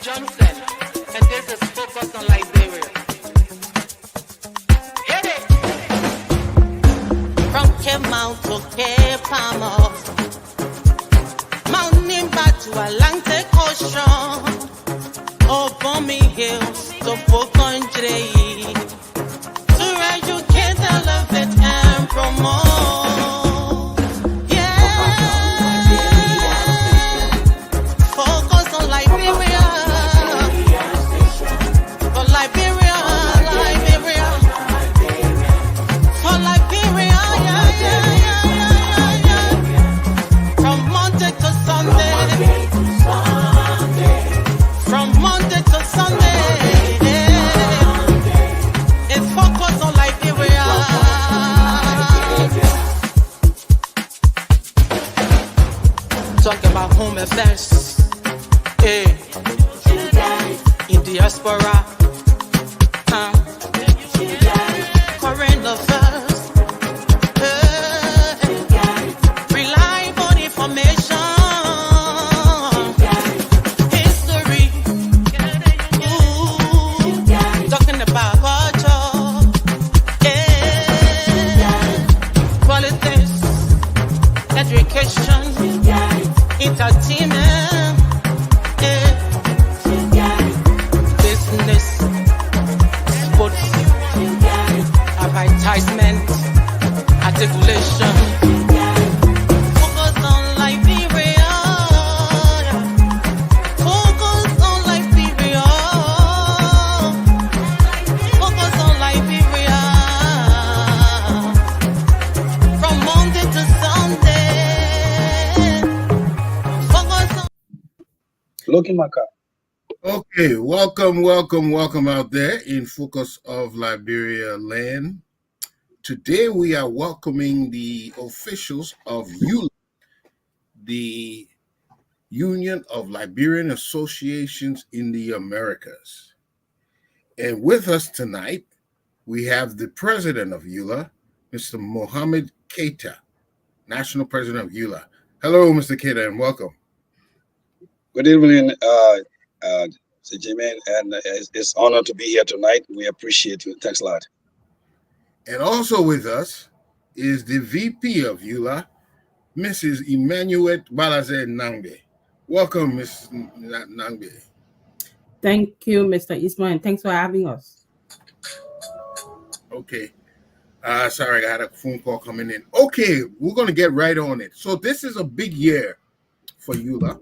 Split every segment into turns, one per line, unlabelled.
Johnson, and this is Focus on Liberia. Hit it! From Cape Mount to Cape Palmer, mountain back to Atlantic Ocean, Obomi Hills to Pocondre, to educate, elevate, and promote. Talk about home affairs, in diaspora, current affairs, reliable information, history, talking about culture, politics, education, entertainment, business, sports, advertisement, articulation. Focus on Liberia. Focus on Liberia. Focus on Liberia. From Monday to Sunday.
Looking my car.
Okay, welcome out there in Focus of Liberia land. Today we are welcoming the officials of ULAA, the Union of Liberian Associations in the Americas. And with us tonight, we have the president of ULAA, Mr. Mohammed Keita, National President of ULAA. Hello, Mr. Keita, and welcome.
Good evening, Jimin, and it's an honor to be here tonight. We appreciate you. Thanks a lot.
And also with us is the VP of ULAA, Mrs. Emmanuel Balaze Nangbe. Welcome, Ms. Nangbe.
Thank you, Mr. Eastman. Thanks for having us.
Okay. Sorry, I had a phone call coming in. Okay, we're going to get right on it. So this is a big year for ULAA.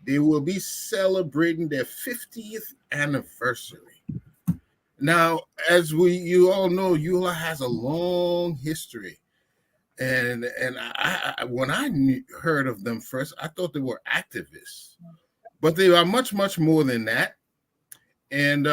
They will be celebrating their 50th anniversary. Now, as you all know, ULAA has a long history. And when I heard of them first, I thought they were activists. But they are much, much more than that. And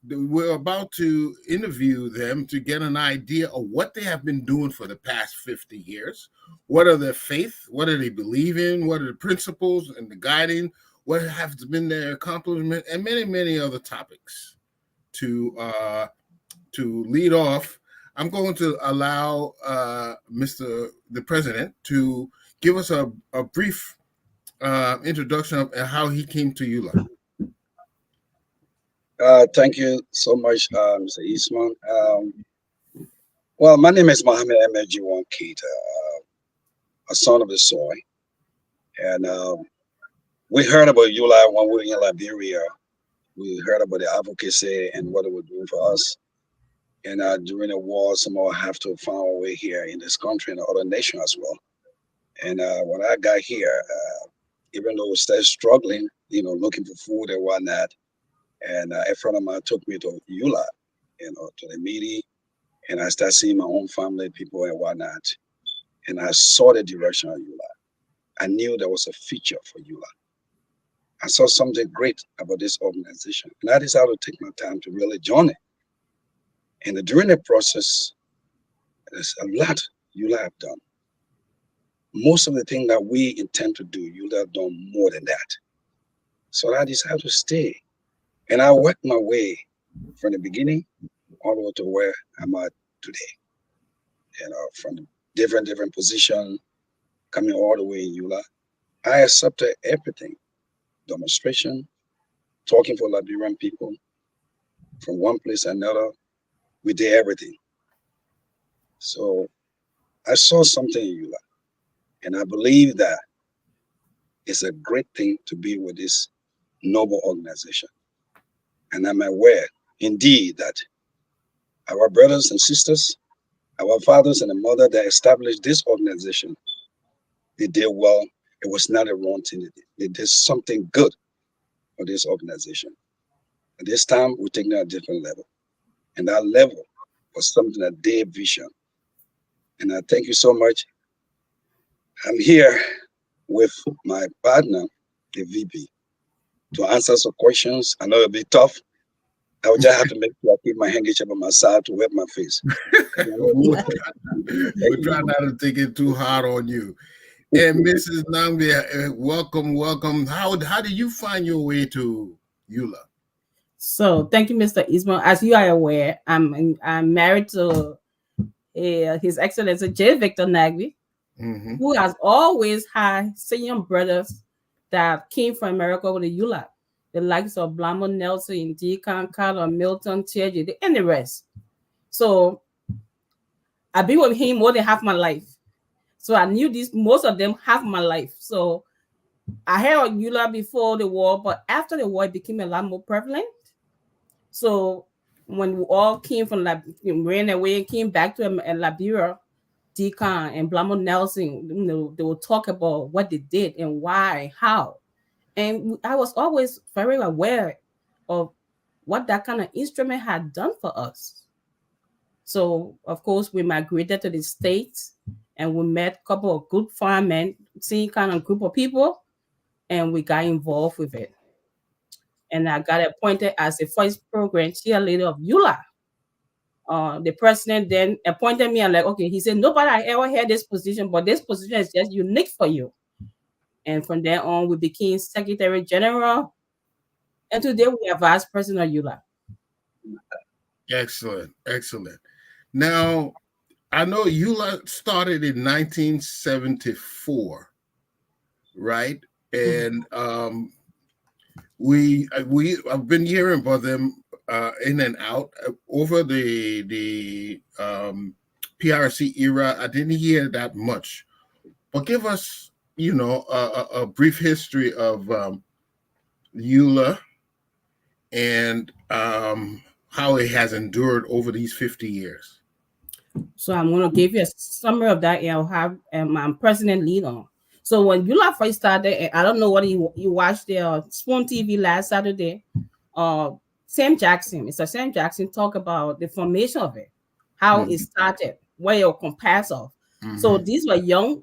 we're about to interview them to get an idea of what they have been doing for the past 50 years. What are their faith? What do they believe in? What are the principles and the guiding? What have been their accomplishment? And many, many other topics. To lead off, I'm going to allow the president to give us a brief introduction of how he came to ULAA.
Thank you so much, Mr. Eastman. Well, my name is Mohammed Emejiwan Keita, a son of the soil. And we heard about ULAA when we were in Liberia. We heard about the advocacy and what it was doing for us. And during the war, somehow have to find a way here in this country and other nations as well. And when I got here, even though we started struggling, looking for food and whatnot, and a friend of mine took me to ULAA, to the meeting, and I started seeing my own family, people and whatnot. And I saw the direction of ULAA. I knew there was a future for ULAA. I saw something great about this organization, and I decided to take my time to really join it. And during the process, there's a lot ULAA have done. Most of the things that we intend to do, ULAA have done more than that. So I decided to stay. And I worked my way from the beginning all the way to where I'm at today. From different positions, coming all the way in ULAA. I accepted everything, demonstration, talking for Liberian people from one place to another. We did everything. So I saw something in ULAA, and I believe that it's a great thing to be with this noble organization. And I'm aware, indeed, that our brothers and sisters, our fathers and the mother that established this organization, they did well. It was not a wrong thing. They did something good for this organization. At this time, we're taking it at a different level. And that level was something that they vision. And I thank you so much. I'm here with my partner, the VP, to answer some questions. I know it'll be tough. I would just have to make sure I keep my handkerchief on my side to wipe my face.
We'll try not to take it too hard on you. And Mrs. Nambia, welcome. How did you find your way to ULAA?
So thank you, Mr. Eastman. As you are aware, I'm married to His Excellency J. Victor Nagby, who has always had senior brothers that came from America with the ULAA, the likes of Blamo Nelson, Deacon, Carter, Milton, TJ, and the rest. So I've been with him more than half my life. So I knew most of them half my life. So I heard of ULAA before the war, but after the war, it became a lot more prevalent. So when we all came from ran away and came back to Liberia, Deacon and Blamo Nelson, they will talk about what they did and why, how. And I was always very aware of what that kind of instrument had done for us. So, of course, we migrated to the States and we met a couple of good firemen, same kind of group of people, and we got involved with it. And I got appointed as the first program cheerleader of ULAA. The president then appointed me and okay, he said, nobody ever had this position, but this position is just unique for you. And from there on, we became Secretary General. And today we are Vice President of ULAA.
Excellent. Now, I know ULAA started in 1974, right? And I've been hearing about them in and out over the PRC era. I didn't hear that much, but give us, a brief history of ULAA and how it has endured over these 50 years.
So I'm going to give you a summary of that, and I'll have my president lead on. So when ULAA first started, I don't know what you watched the Spoon TV last Saturday. Sam Jackson, Mr. Sam Jackson, talked about the formation of it, how it started, where it compares of. So these were young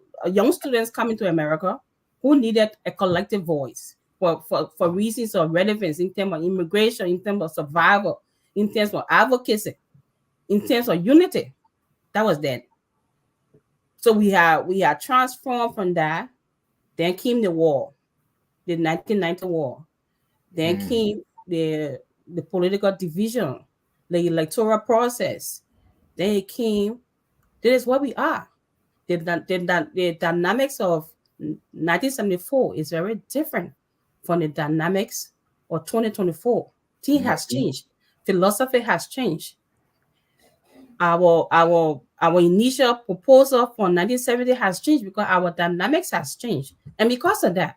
students coming to America who needed a collective voice for reasons of relevance in terms of immigration, in terms of survival, in terms of advocacy, in terms of unity. That was then. So we had transformed from that. Then came the war, the 1990 war. Then came the political division, the electoral process. Then it came. This is what we are. The dynamics of 1974 is very different from the dynamics of 2024. Things has changed. Philosophy has changed. Our initial proposal for 1970 has changed because our dynamics has changed. And because of that,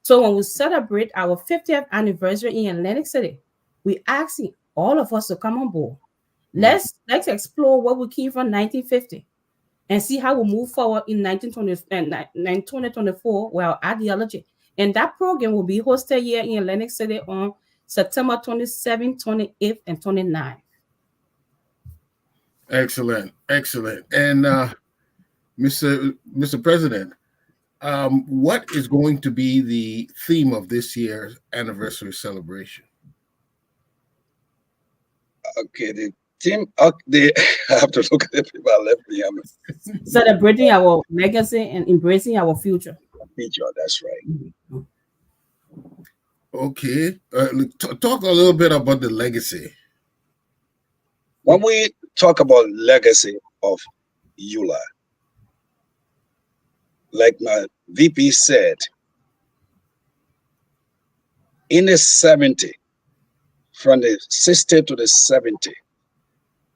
so when we celebrate our 50th anniversary in Atlantic City, we asking all of us to come on board. Let's explore what we came from 1950 and see how we move forward in 2024 with our ideology. And that program will be hosted here in Atlantic City on September 27th, 28th, and 29th.
Excellent. And Mr. President, what is going to be the theme of this year's anniversary celebration?
Okay, the theme. I have to look at the people I left behind.
Celebrating our legacy and embracing our future.
Future, that's right.
Okay, talk a little bit about the legacy.
When we talk about legacy of ULAA, like my VP said, in the 70s, from the 60 to the 70,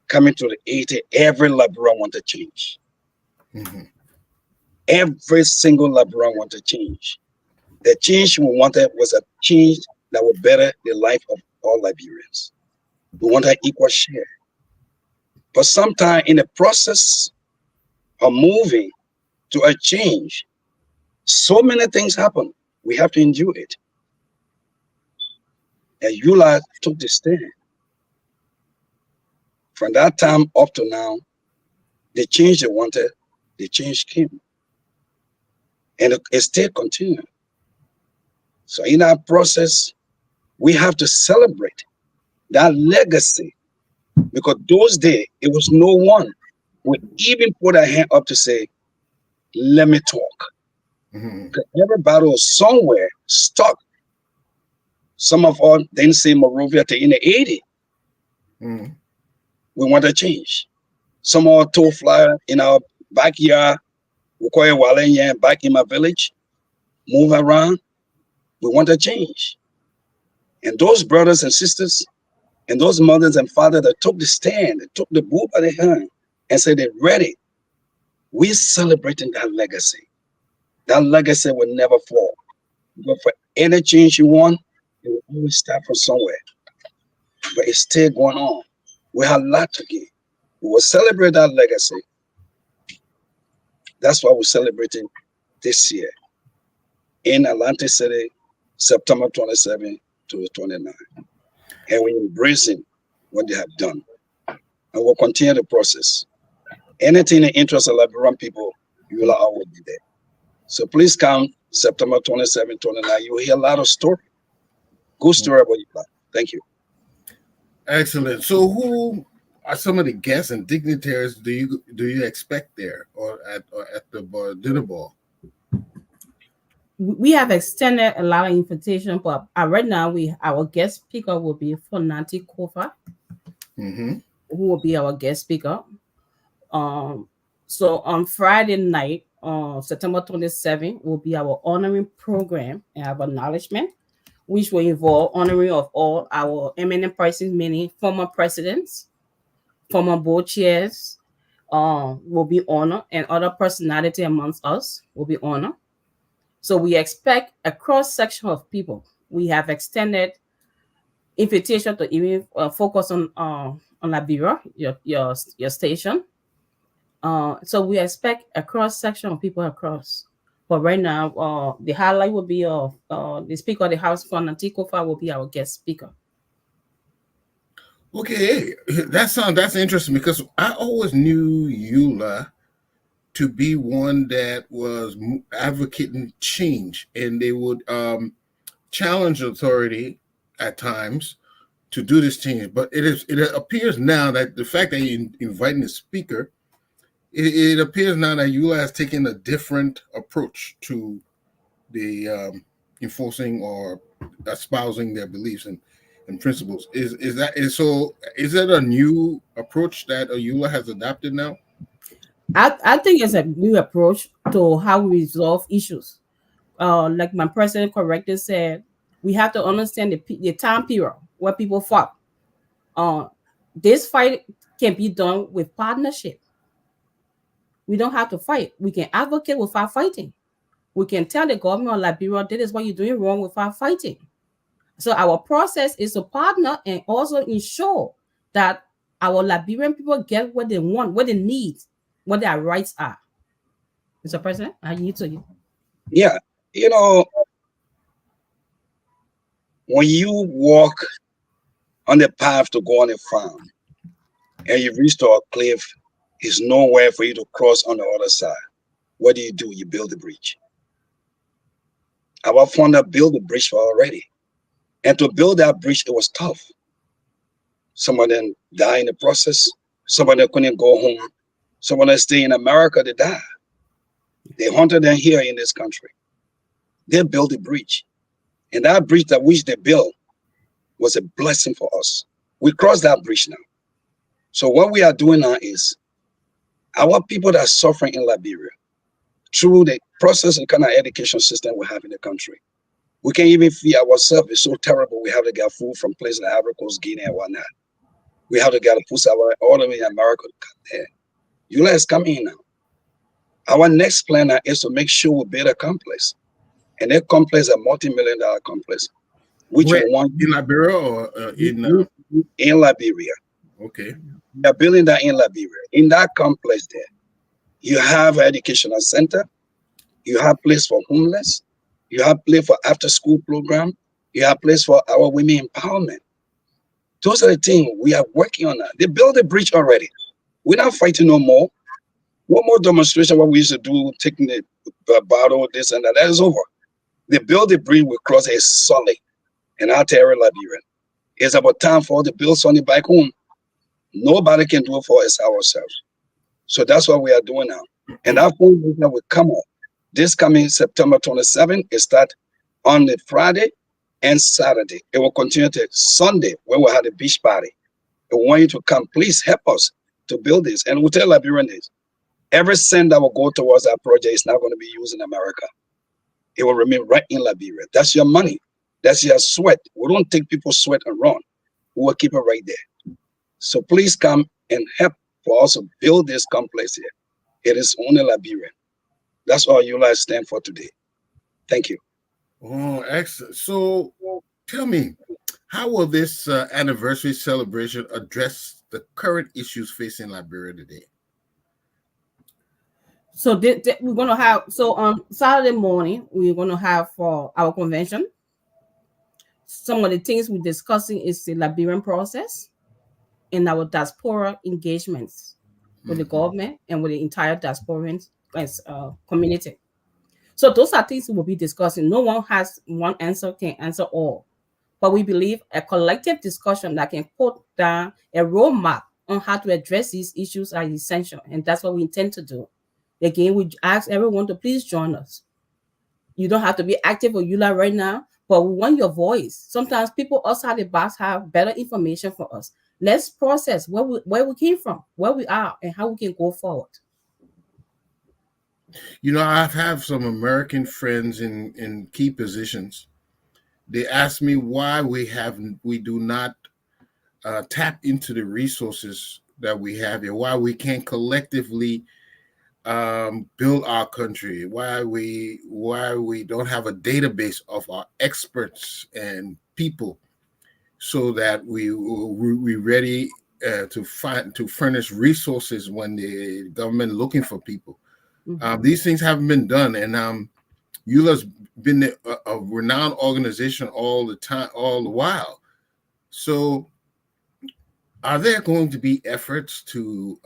coming to the 80, every Liberian wanted change. Every single Liberian wanted change. The change we wanted was a change that would better the life of all Liberians. We wanted equal share. But sometime in the process of moving to a change, so many things happen. We have to endure it. And ULAA took the stand. From that time up to now, the change they wanted, the change came. And it still continues. So in our process, we have to celebrate that legacy, because those days, it was no one would even put a hand up to say, let me talk. Because everybody was somewhere stuck. Some of us didn't see Morovia till in the 80s. We want to change. Some of us told flyer in our backyard, we call it Walenya, back in my village, move around. We want to change. And those brothers and sisters and those mothers and fathers that took the stand, that took the bull by the hand and said they're ready, we're celebrating that legacy. That legacy will never fall. But for any change you want, it will always start from somewhere. But it's still going on. We have a lot to give. We will celebrate that legacy. That's why we're celebrating this year in Atlantic City, September 27 to the 29. And we're embracing what they have done. And we'll continue the process. Anything in the interest of Liberian people, you will always be there. So please come September 27, 29. You'll hear a lot of story. Good story about you. Thank you.
Excellent. So who are some of the guests and dignitaries do you expect there or at the dinner ball?
We have extended a lot of invitation, but right now our guest speaker will be Fonati Kofa, who will be our guest speaker. So on Friday night, September 27, will be our honoring program and our acknowledgement, which will involve honoring of all our eminent persons, meaning former presidents, former board chairs, will be honored, and other personality amongst us will be honored. So we expect a cross section of people. We have extended invitation to even focus on Liberia, your station. So we expect a cross section of people across. But right now, the highlight will be the Speaker of the House, Fonati Kofa, will be our guest speaker.
Okay, that's interesting, because I always knew ULAA to be one that was advocating change, and they would challenge authority at times to do this change. But it appears now that the fact that you're inviting a speaker, it appears now that ULAA has taken a different approach to the enforcing or espousing their beliefs and principles. Is that a new approach that ULAA has adopted now?
I think it's a new approach to how we resolve issues. Like my president correctly said, we have to understand the time period where people fought. This fight can be done with partnership. We don't have to fight. We can advocate without fighting. We can tell the government of Liberia, this is what you're doing wrong, without fighting. So our process is to partner and also ensure that our Liberian people get what they want, what they need, what their rights are. Mr. President, I yield to you.
Yeah, when you walk on the path to go on a farm and you reach to a cliff, there's nowhere for you to cross on the other side. What do? You build the bridge. Our founder built the bridge for already. And to build that bridge, it was tough. Some of them died in the process. Some of them couldn't go home. Some of them stay in America, they died. They hunted them here in this country. They built a bridge. And that bridge that which they built was a blessing for us. We crossed that bridge now. So what we are doing now is our people that are suffering in Liberia, through the process and kind of education system we have in the country, We can't even feed ourselves. It's so terrible. We have to get food from places like Ivory Coast, Guinea, and whatnot. We have to get a push all the way in America to come there. ULAA is coming now. Our next plan is to make sure we build a complex. And that complex is a multi-million-dollar complex. Which
Wait,
one?
in Liberia or
in Liberia.
Okay.
We are building that in Liberia. In that complex there, you have an educational center, you have place for homeless, you have place for after-school program, you have place for our women empowerment. Those are the things we are working on. That. They built a bridge already. We're not fighting no more. One more demonstration, what we used to do, taking the bottle, this and that is over. They built a bridge, we cross a solid. And I'll tell you, Liberian, it's about time for us to build something back home. Nobody can do it for us ourselves. So that's what we are doing now. And our phone movement will come up. This coming September 27th, it starts on the Friday and Saturday. It will continue to Sunday, where we'll have the beach party. I want you to come. Please help us to build this. And we'll tell Liberian this. Every cent that will go towards that project is not going to be used in America. It will remain right in Liberia. That's your money. That's your sweat. We don't take people's sweat and run. We will keep it right there. So please come and help for us to build this complex here. It is only Liberian. That's all ULAA stand for today. Thank you.
Oh, excellent. So tell me, how will this anniversary celebration address the current issues facing Liberia today?
So we're gonna have on Saturday morning we're gonna have for our convention. Some of the things we're discussing is the Liberian process and our diaspora engagements with the government and with the entire diasporan community. So those are things we'll be discussing. No one has one answer, can answer all. But we believe a collective discussion that can put down a roadmap on how to address these issues are essential. And that's what we intend to do. Again, we ask everyone to please join us. You don't have to be active with ULAA right now, but we want your voice. Sometimes people outside the box have better information for us. Let's process where we came from, where we are, and how we can go forward.
You know, I have some American friends in key positions. They ask me why we do not tap into the resources that we have here, why we can't collectively build our country, why we don't have a database of our experts and people, so that we ready to furnish resources when the government looking for people. Mm-hmm. These things haven't been done, and ULAA's been a renowned organization all the while. So, are there going to be efforts to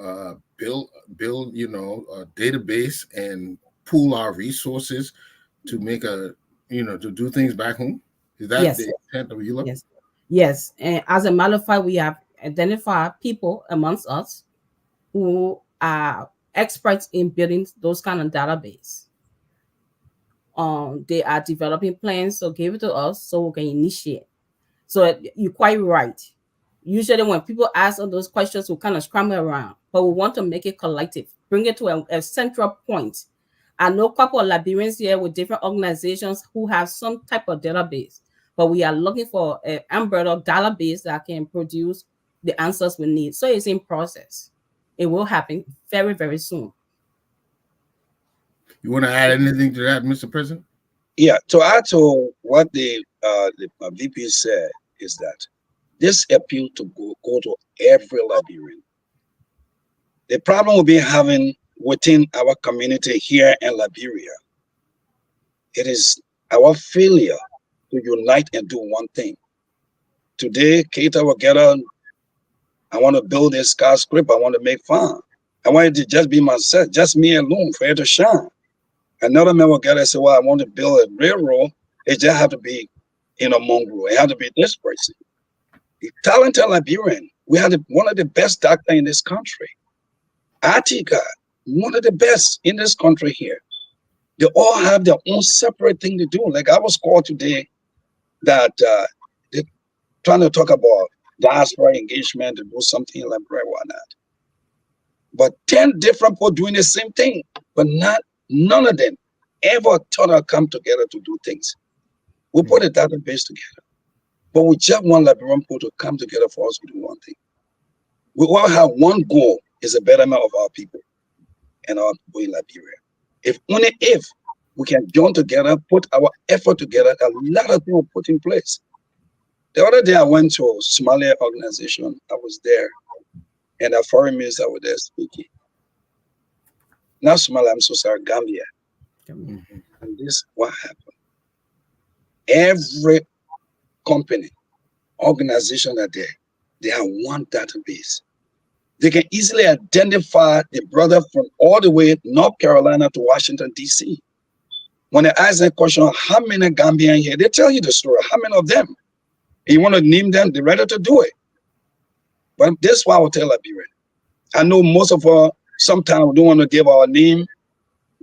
build a database and pool our resources to make to do things back home? Is that the intent of ULAA?
Yes. And as a matter of fact, we have identified people amongst us who are experts in building those kind of database. They are developing plans, so give it to us so we can initiate. So you're quite right. Usually when people ask all those questions, we kind of scramble around, but we want to make it collective, bring it to a central point. I know a couple of Liberians here with different organizations who have some type of database, but we are looking for an umbrella database that can produce the answers we need. So it's in process. It will happen very, very soon.
You want to add anything to that, Mr. President?
Yeah, to add to what the VP said is that this appeal to go to every Liberian. The problem we'll be having within our community here in Liberia, it is our failure to unite and do one thing. Today, Keita will get on, I want to build a skyscraper, I want to make fun. I want it to just be myself, just me alone for it to shine. Another man will get and say, well, I want to build a railroad. It just have to be in a mongrel. It have to be this person. The talented Liberian, we have one of the best doctors in this country. Atika, one of the best in this country here. They all have their own separate thing to do. Like I was called today that they're trying to talk about diaspora engagement to do something like that, whatnot. But 10 different people doing the same thing, but none of them ever thought I'd come together to do things. We put a database together, but we just want Liberian people to come together for us to do one thing. We all have one goal: is the betterment of our people and our people in Liberia. If only if we can join together, put our effort together, a lot of things were put in place. The other day I went to a Somalia organization. I was there, and a foreign minister was there speaking. Not Somalia, I'm so sorry, Gambia. And this what happened. Every company, organization are there. They have one database. They can easily identify the brother from all the way North Carolina to Washington, D.C. When they ask that question, how many Gambians here, they tell you the story. How many of them? You want to name them, they're ready to do it. But this is why I will tell Liberian. I know most of us sometimes we don't want to give our name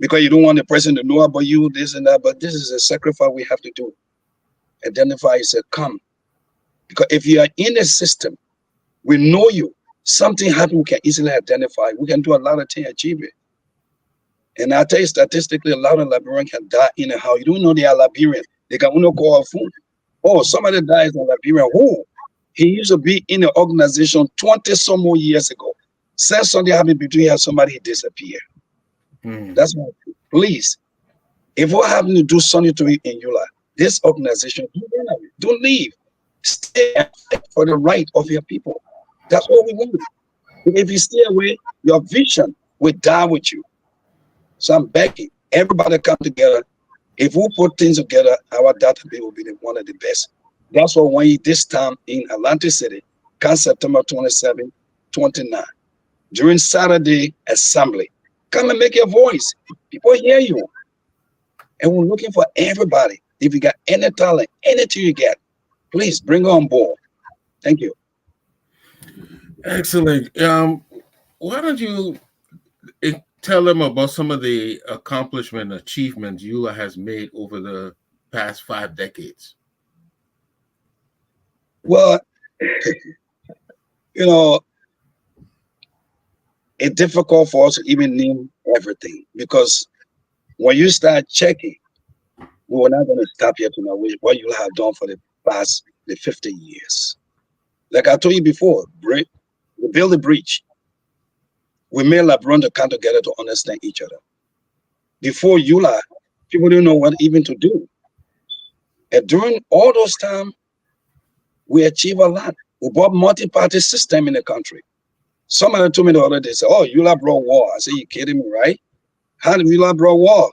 because you don't want the person to know about you, this and that, but this is a sacrifice we have to do. Identify, say, come. Because if you are in the system, we know you. Something happened, we can easily identify. We can do a lot of things, achieve it. And I tell you, statistically, a lot of Liberians can die in a house. You don't know they are Liberian. They can only call a phone. Oh, somebody dies in Liberian. Who? He used to be in the organization 20 some more years ago. Since something happened between us, somebody disappeared. That's why, please, if we're having to do something to it in ULAA, this organization, don't leave. Stay and fight for the right of your people. That's what we want. If you stay away, your vision will die with you. So I'm begging everybody come together. If we put things together, our database will be one of the best. That's what when this time in Atlantic City, come September 27, 29, during Saturday assembly, come and make your voice. People hear you. And we're looking for everybody. If you got any talent, anything you get, please bring on board. Thank you.
Excellent. Why don't you tell them about some of the achievements ULAA has made over the past 5 decades?
Well, it's difficult for us to even name everything because when you start checking, we're not going to stop here to know what you have done for the past 50 years. Like I told you before, we built a bridge. We made Liberian to come together to understand each other. Before ULAA, people didn't know what even to do. And during all those times, we achieved a lot. We brought multi-party system in the country. Somebody told me the other day, said, oh, ULAA brought war. I said, you kidding me, right? How did ULAA brought war?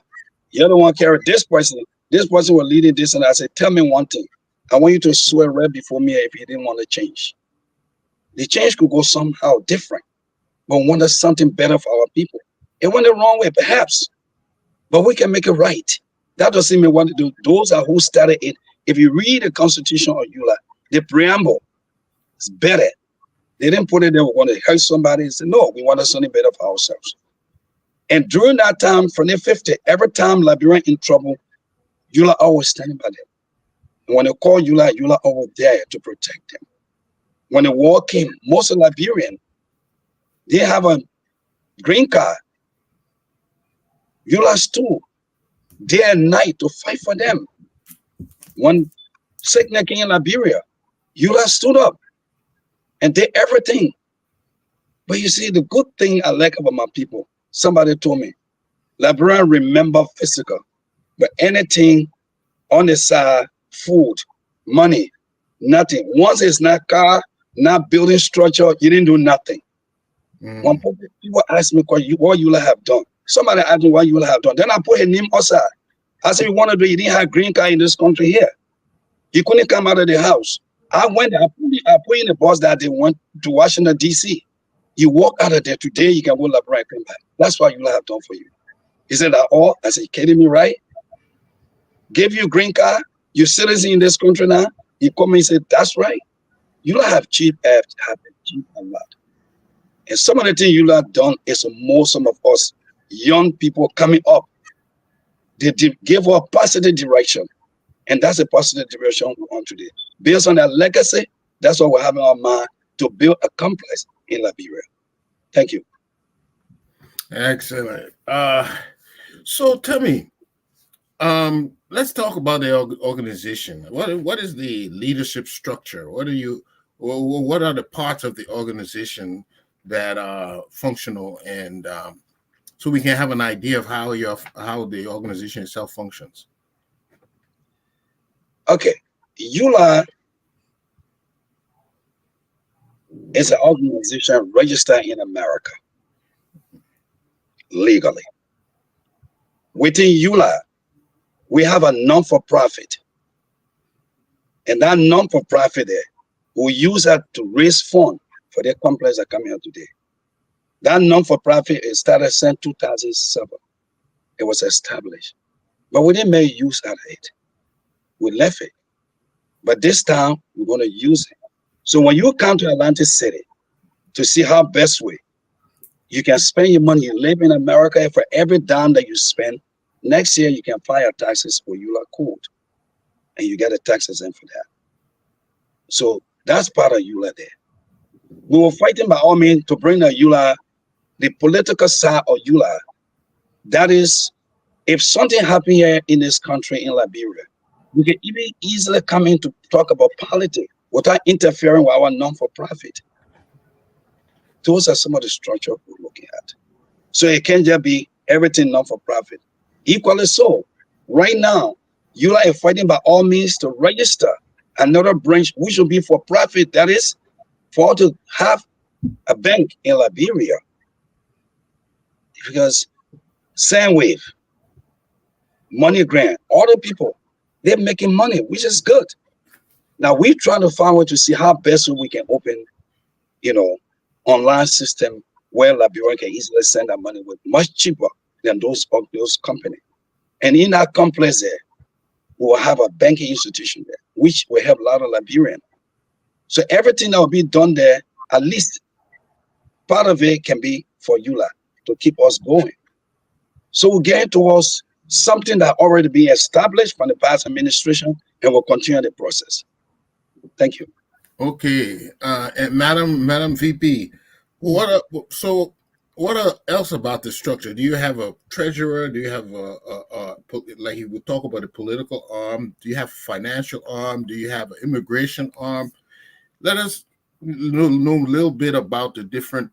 You don't want to carry this person. This person was leading this, and I said, tell me one thing. I want you to swear right before me if you didn't want to change. The change could go somehow different, but we wanted something better for our people. It went the wrong way, perhaps, but we can make it right. That doesn't mean we want to do. Those are who started it. If you read the Constitution of ULAA, the preamble is better. They didn't put it there, we want to hurt somebody. They said, no, we wanted something better for ourselves. And during that time, from the 50, every time Liberian in trouble, ULAA always standing by them. And when they call ULAA, ULAA always there to protect them. When the war came, most of Liberian, they have a green card. ULAA stood day and night to fight for them. When sickness came in Liberia, ULAA stood up and did everything. But you see, the good thing I like about my people, somebody told me, Liberian remember physical, but anything on the side, food, money, nothing. Once it's not car, not building structure, you didn't do nothing. When people ask me what ULAA have done, somebody asked me what ULAA have done. Then I put his name outside. I said, you want to do, you didn't have green card in this country here. You couldn't come out of the house. I went, I put in the bus that they went to Washington, D.C. You walk out of there today, you can go Liberian and come back. That's what ULAA have done for you. He said, that all? I said, you kidding me, right? Give you a green card, you're citizen in this country now. He come and said, that's right. ULAA have achieved a lot. And some of the things ULAA done is some of us young people coming up. They give us positive direction. And that's a positive direction we want today. Based on that legacy, that's what we're having our mind to build a complex in Liberia. Thank you.
Excellent. So tell me, let's talk about the organization. What is the leadership structure? What are the parts of the organization that are functional, and so we can have an idea of how the organization itself functions.
Okay, ULAA is an organization registered in America legally. Within ULAA, we have a non-for-profit, and that non-for-profit there will use that to raise funds for the complex that come here today. That non-for-profit is started since 2007. It was established, but we didn't make use out of it. We left it, but this time we're going to use it. So when you come to Atlantic City to see how best way you can spend your money, you live in America, and for every dime that you spend, next year you can file your taxes for ULAA code, and you get a tax exempt for that. So that's part of ULAA there. We were fighting by all means to bring the ULAA, the political side of ULAA. That is, if something happened here in this country, in Liberia, we can even easily come in to talk about politics without interfering with our non-for-profit. Those are some of the structure we're looking at. So it can't just be everything non-for-profit. Equally so, right now, ULAA is fighting by all means to register another branch which will be for profit. That is, for us to have a bank in Liberia. Because Sandwave, Money Grant, all the people, they're making money, which is good. Now we're trying to find a way to see how best we can open, online system where Liberian can easily send that money with much cheaper than those companies. And in that complex there, we will have a banking institution there, which will help a lot of Liberian. So everything that will be done there, at least part of it can be for ULAA to keep us going. So we're getting towards something that already been established from the past administration, and we'll continue the process. Thank you.
Okay, and Madam VP, what else about the structure? Do you have a treasurer? Do you have like you would talk about a political arm? Do you have a financial arm? Do you have an immigration arm? Let us know a little bit about the different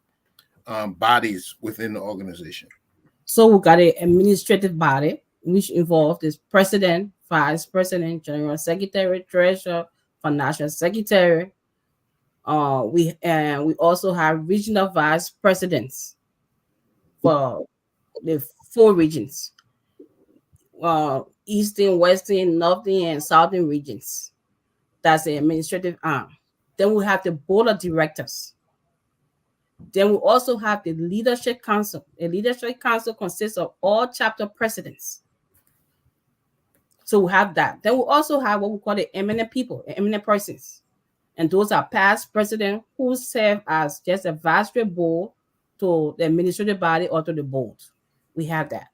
bodies within the organization.
So we got an administrative body, which involves this president, vice president, general secretary, treasurer, financial secretary. We also have regional vice presidents for the 4 regions: Eastern, Western, Northern, and Southern regions. That's the administrative arm. Then we have the board of directors. Then we also have the leadership council. The leadership council consists of all chapter presidents. So we have that. Then we also have what we call the eminent people, eminent persons. And those are past presidents who serve as just advisory board to the administrative body or to the board. We have that.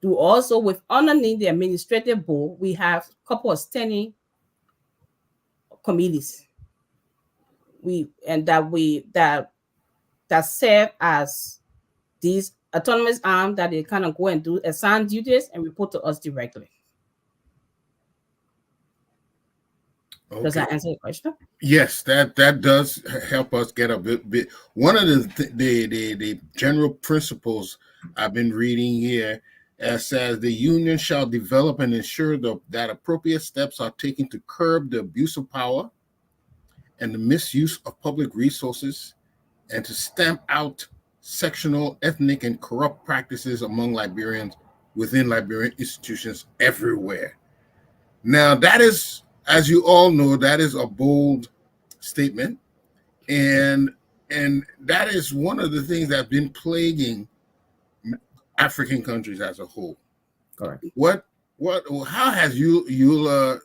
We also, with underneath the administrative board, we have a couple of standing committees. That serve as these autonomous arms that they kind of go and do assigned duties and report to us directly. Okay. Does that answer your question?
Yes, that does help us get a bit. One of the general principles I've been reading here says the union shall develop and ensure that appropriate steps are taken to curb the abuse of power and the misuse of public resources, and to stamp out sectional, ethnic, and corrupt practices among Liberians within Liberian institutions everywhere. Now, that is, as you all know, that is a bold statement, and that is one of the things that's been plaguing African countries as a whole.
Correct.
How has ULAA,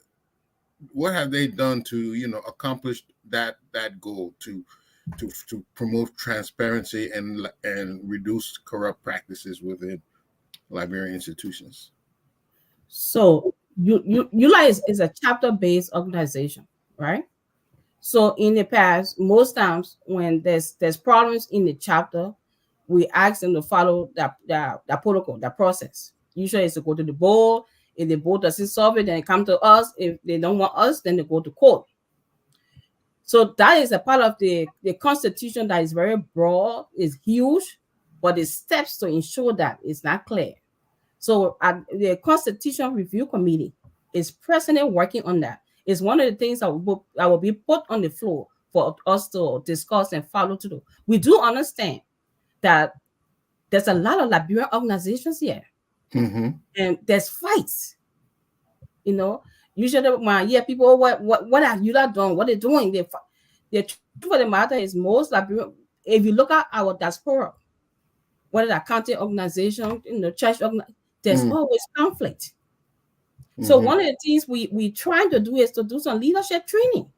what have they done to accomplish that goal to promote transparency and reduce corrupt practices within Liberian institutions?
So ULAA is a chapter-based organization, right? So in the past, most times when there's problems in the chapter, we ask them to follow that protocol, that process. Usually it's to go to the board. If the board doesn't solve it, then they come to us. If they don't want us, then they go to court. So that is a part of the Constitution that is very broad, is huge, but the steps to ensure that is not clear. So the Constitution Review Committee is presently working on that. It's one of the things that will be put on the floor for us to discuss and follow through. We do understand that there's a lot of Liberian organizations here, and there's fights. You know, usually when I hear people, what are you not doing? What they're doing? The truth of the matter is, most Liberian, if you look at our diaspora, whether that county organization, church organization, there's always conflict. So one of the things we trying to do is to do some leadership training.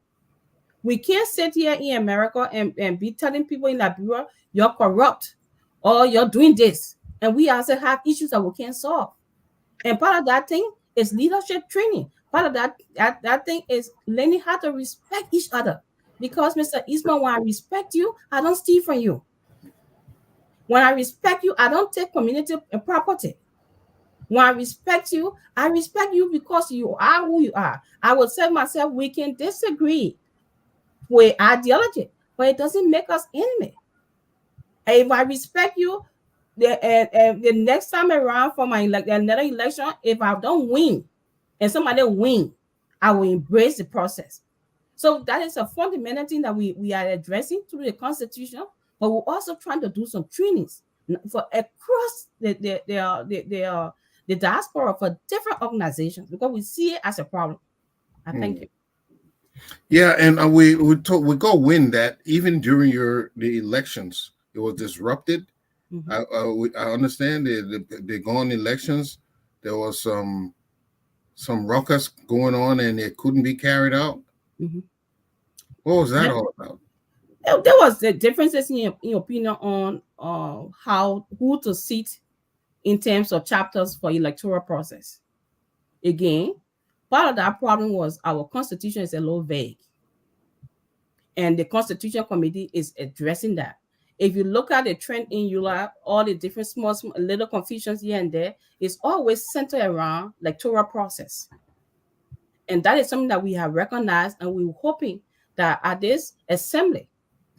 We can't sit here in America and be telling people in Liberia, you're corrupt or you're doing this. And we also have issues that we can't solve. And part of that thing is leadership training. Part of that thing is learning how to respect each other. Because Mr. Eastman, when I respect you, I don't steal from you. When I respect you, I don't take community property. When I respect you because you are who you are. I would say myself, we can disagree with ideology, but it doesn't make us enemy. If I respect you, the next time around for another election, if I don't win and somebody win, I will embrace the process. So that is a fundamental thing that we are addressing through the Constitution, but we're also trying to do some trainings for across the diaspora for different organizations, because we see it as a problem. I thank you.
Yeah, and we go win that even during the elections. It was disrupted. I understand they go on elections. There was some ruckus going on, and it couldn't be carried out. What was that all about?
There was the differences in opinion on who to seat in terms of chapters for electoral process. Again, part of that problem was our Constitution is a little vague. And the Constitution Committee is addressing that. If you look at the trend in ULAA, all the different small little confusions here and there, it's always centered around electoral process. And that is something that we have recognized, and we're hoping that at this assembly,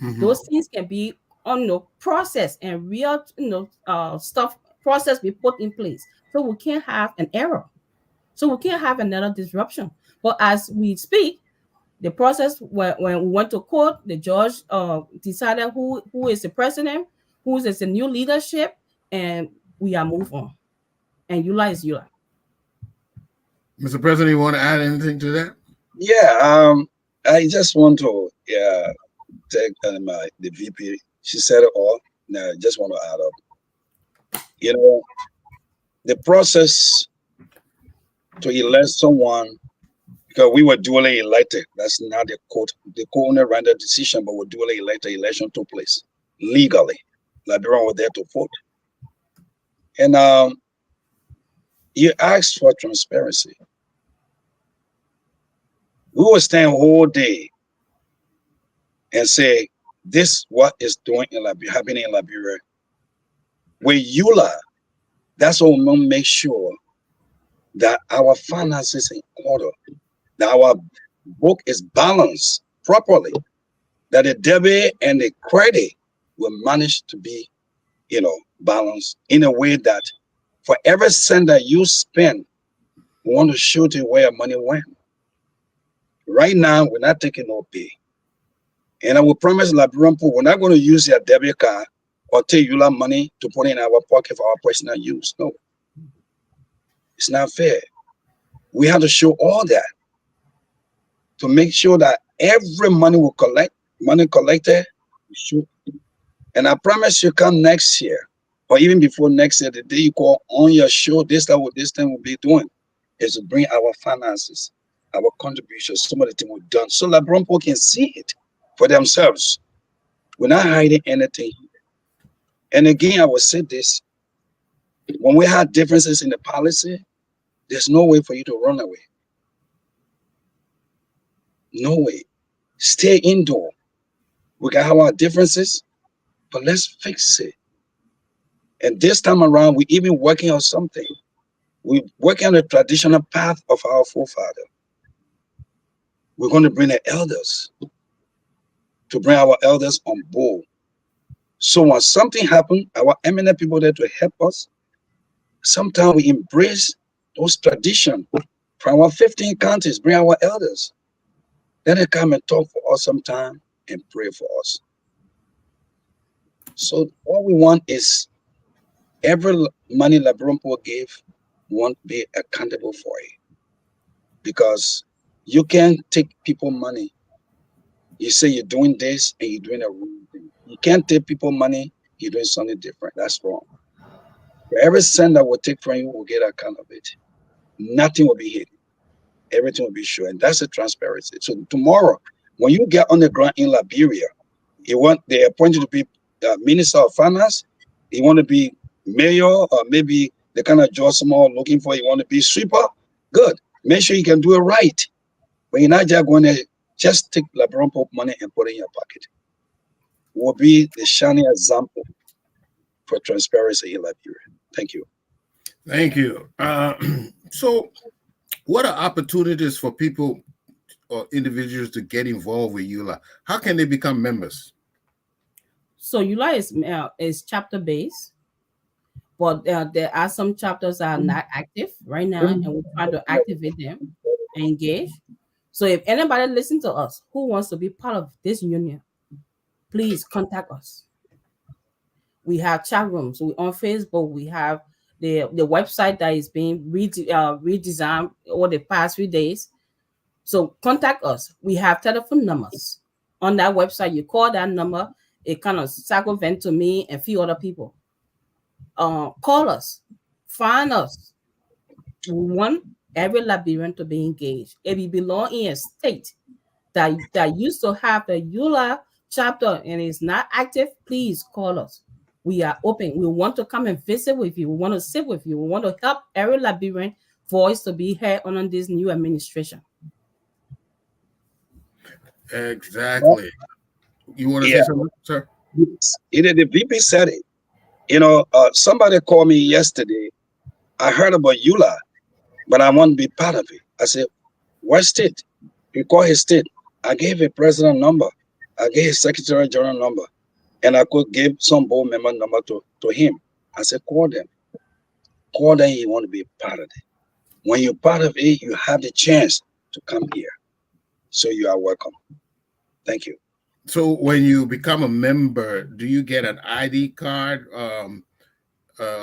those things can be processed and real process be put in place, so we can't have an error, so we can't have another disruption. But as we speak, the process when we went to court, the judge decided who is the president, who is the new leadership, and we are moved on. And ULAA is ULAA.
Mr. President, you want to add anything to that?
Yeah, I just want to take the VP. She said it all. Now, I just want to add up. The process to elect someone, because we were duly elected. That's not the court. The court only rendered a decision, but we're duly elected. Election took place legally. Liberian were there to vote. And you asked for transparency. We will stand all day and say, this what is doing in Liberia, happening in Liberia. With ULAA, that's what we want to make sure that our finances in order, that our book is balanced properly, that the debit and the credit will manage to be, balanced in a way that for every cent that you spend, we want to show to where money went. Right now, we're not taking no pay. And I will promise Liberian people, we're not going to use your debit card or take ULAA money to put in our pocket for our personal use. No. It's not fair. We have to show all that to make sure that every money we collect, money collected, we show. And I promise you, come next year, or even before next year, the day you call on your show, this thing we'll be doing is to bring our finances, our contributions, some of the things we've done, so Liberian people can see it for themselves. We're not hiding anything. And again, I will say this: when we have differences in the policy, there's no way for you to run away. No way. Stay indoor. We can have our differences, but let's fix it. And this time around, we're even working on something We work on the traditional path of our forefather. We're going to bring the elders, to bring our elders on board. So when something happens, our eminent people there to help us, sometimes we embrace those traditions from our 15 counties, bring our elders. Then they come and talk for us sometime and pray for us. So what we want is every money Liberian people give, won't be accountable for it. Because you can't take people money. You say you're doing this and you're doing a wrong thing. You can't take people money, you're doing something different. That's wrong. For every cent that will take from you, will get account of it. Nothing will be hidden. Everything will be sure. And that's the transparency. So tomorrow, when you get on the ground in Liberia, they appoint you to be Minister of Finance, you want to be mayor, or maybe the kind of job someone looking for, you want to be sweeper, good. Make sure you can do it right. But you're not just going to just take Liberian Pope money and put it in your pocket. Will be the shining example for transparency in Liberia. Thank you.
Thank you. So what are opportunities for people or individuals to get involved with ULAA? How can they become members?
So ULAA is chapter based, but there are some chapters that are not active right now, and we're trying to activate them and engage. So if anybody listen to us who wants to be part of this union, please contact us. We have chat rooms. We on Facebook. We have the website that is being redesigned over the past few days. So contact us. We have telephone numbers on that website. You call that number, it kind of circumvent to me and a few other people. Call us, find us. We want every Liberian to be engaged. If you belong in a state that used to have the ULAA chapter and is not active, please call us. We are open. We want to come and visit with you. We want to sit with you. We want to help every Liberian voice to be heard under this new administration.
Exactly. You want to say something, sir?
The VP said it. Somebody called me yesterday. I heard about ULAA, but I want to be part of it. I said, what state? He called his state. I gave a president number. I gave his secretary general number. And I could give some board member number to him. I said, call them. Call them, you want to be part of it. When you're part of it, you have the chance to come here. So you are welcome. Thank you.
So when you become a member, do you get an ID card,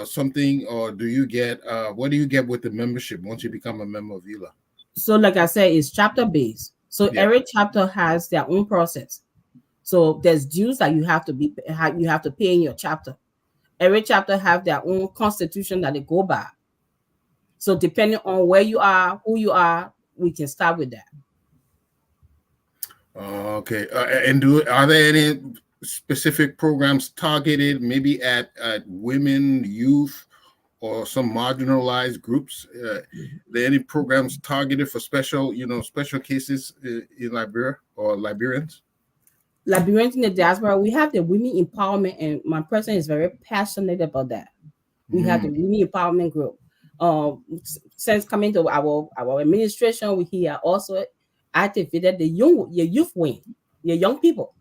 something, or do you get, what do you get with the membership once you become a member of ULAA?
So like I said, it's chapter based. So every chapter has their own process. So there's dues that you have to pay in your chapter. Every chapter have their own constitution that they go by. So depending on where you are, who you are, we can start with that.
Okay. And are there any specific programs targeted maybe at women, youth, or some marginalized groups? Are there any programs targeted for special cases in Liberia or Liberians?
Liberians in the diaspora, we have the women empowerment, and my president is very passionate about that. We have the women empowerment group. Since coming to our administration, we have also activated the youth wing, the young people.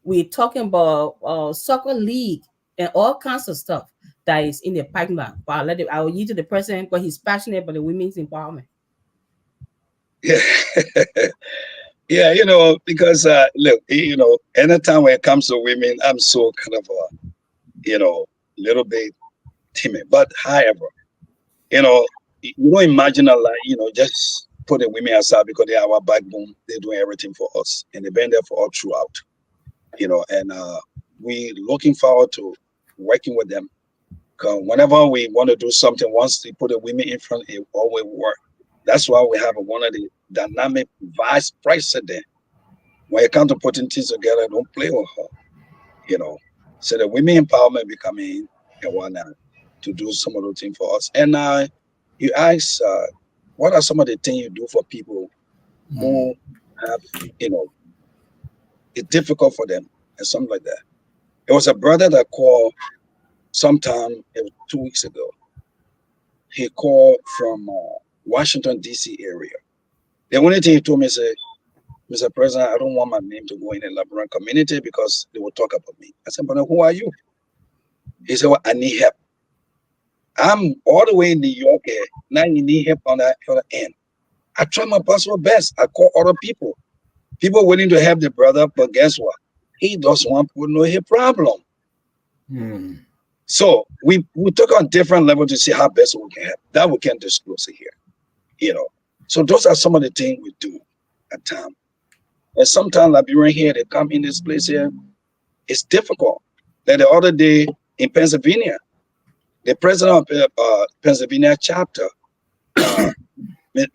We're talking about soccer league and all kinds of stuff that is in the pipeline. But I will yield to the president, but he's passionate about the women's empowerment.
Yeah. Yeah, because look, anytime when it comes to women, I'm so kind of little bit timid. But however, you don't imagine a lot, just put the women aside because they are our backbone. They're doing everything for us, and they've been there for us throughout. And we looking forward to working with them. Because whenever we want to do something, once they put the women in front, it always works. That's why we have one of the dynamic vice president. When it comes to putting things together, don't play with her. So the women empowerment be coming and whatnot to do some of those things for us. And you ask, what are some of the things you do for people who have, it's difficult for them and something like that. It was a brother that called sometime, it was 2 weeks ago. he called from Washington, D.C. area. The only thing he told me is, Mr. President, I don't want my name to go in the Liberian community because they will talk about me. I said, but who are you? He said, well, I need help. I'm all the way in New York here. Now you need help on the other end. I try my possible best. I call other people. People willing to help the brother, but guess what? He doesn't want people to know his problem. So we took on different levels to see how best we can help. That we can't disclose it here. So those are some of the things we do at times. And sometimes Liberian here, they come in this place here, it's difficult. Like the other day in Pennsylvania, the president of Pennsylvania chapter,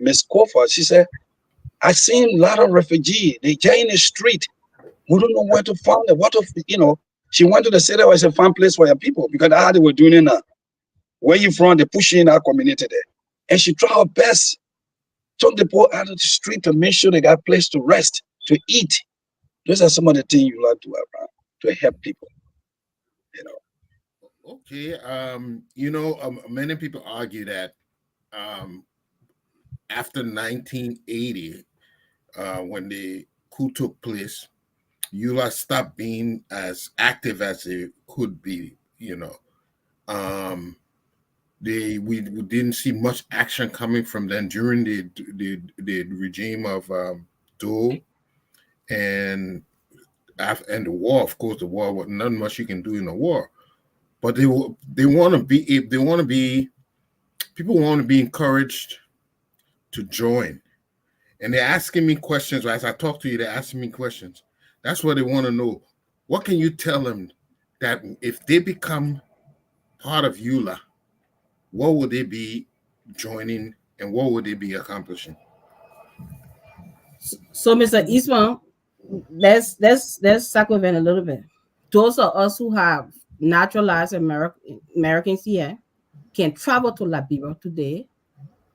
Miss Kofa, she said, I seen a lot of refugees. They just in the street. We don't know where to find them. She went to the city where it's a fun place for your people because that's how they were doing it now. Where you from? They push in our community there. And she tried her best. Took the people out of the street to make sure they got a place to rest, to eat. Those are some of the things you like to have to help people.
Okay. Many people argue that after 1980, when the coup took place, ULAA stopped being as active as it could be. We didn't see much action coming from them during the regime of Dole and the war. Of course, the war was not much you can do in a war, but people want to be encouraged to join, and they're asking me questions. As I talk to you, they're asking me questions. That's what they want to know. What can you tell them that if they become part of ULAA, what would they be joining and what would they be accomplishing?
So, Mr. Eastman, let's circumvent a little bit. Those of us who have naturalized Americans here can travel to Liberia today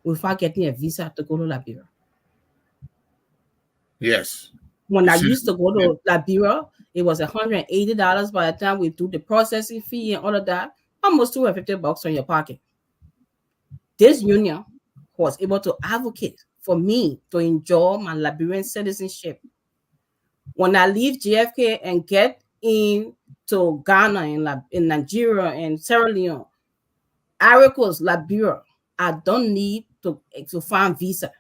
without getting a visa to go to Liberia.
Yes.
When I used to go to Liberia, it was $180 by the time we do the processing fee and all of that, almost $250 on your pocket. This union was able to advocate for me to enjoy my Liberian citizenship. When I leave JFK and get into Ghana in Nigeria and Sierra Leone, Ivory Coast, Liberia, I don't need to find visa.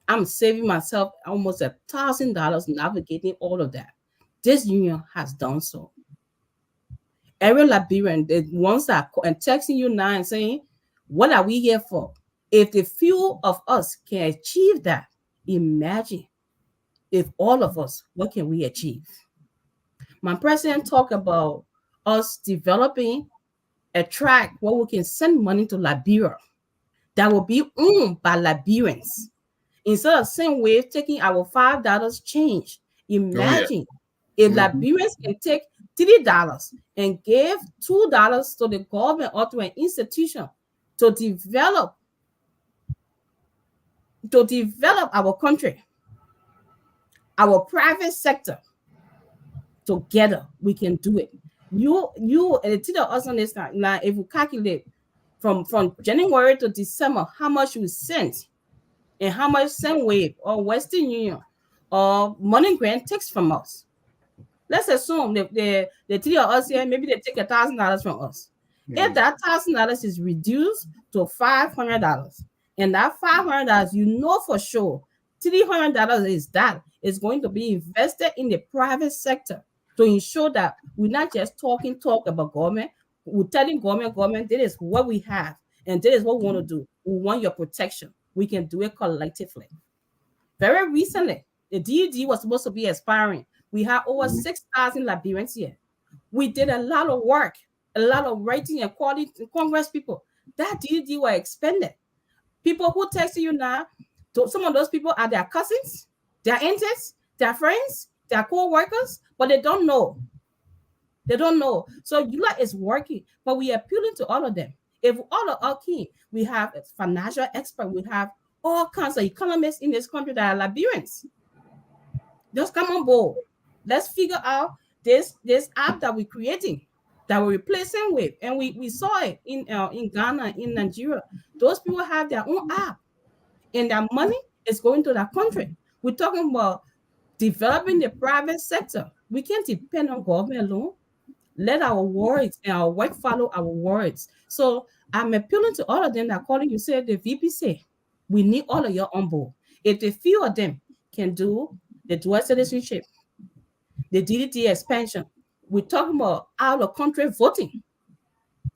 I'm saving myself almost $1,000 navigating all of that. This union has done so. Every Liberian, the ones that are texting you now and saying, what are we here for? If the few of us can achieve that, imagine if all of us, what can we achieve? My president talked about us developing a track where we can send money to Liberia that will be owned by Liberians. Instead of same way taking our $5 change, imagine if Liberians can take $3 and give $2 to the government or to an institution to develop our country, our private sector. Together we can do it. You and the two of us on this now, if we calculate from January to December how much we sent and how much Sendwave or Western Union or Money Grant takes from us. Let's assume the three of us here, maybe they take $1,000 from us. If that $1,000 is reduced to $500, and that $500, you know for sure, $300 is going to be invested in the private sector to ensure that we're not just talk about government. We're telling government, this is what we have, and this is what we want to do. We want your protection. We can do it collectively. Very recently, the DED was supposed to be expiring. We have over 6,000 Liberians here. We did a lot of work, a lot of writing and quality Congress people. That DED were expended. People who text you now, some of those people are their cousins, their aunts, their friends, their co-workers, but they don't know. They don't know. So ULAA is working, but we are appealing to all of them. If all of our key, we have financial experts, we have all kinds of economists in this country that are Liberians. Just come on board. Let's figure out this app that we're creating. that we're replacing with, and we saw it in Ghana, in Nigeria. Those people have their own app, and that money is going to that country. We're talking about developing the private sector. We can't depend on government alone. Let our words and our work follow our words. So I'm appealing to all of them that calling you, say the VP say, we need all of you on board. If the few of them can do the dual citizenship, the DDT expansion, we're talking about out of country voting.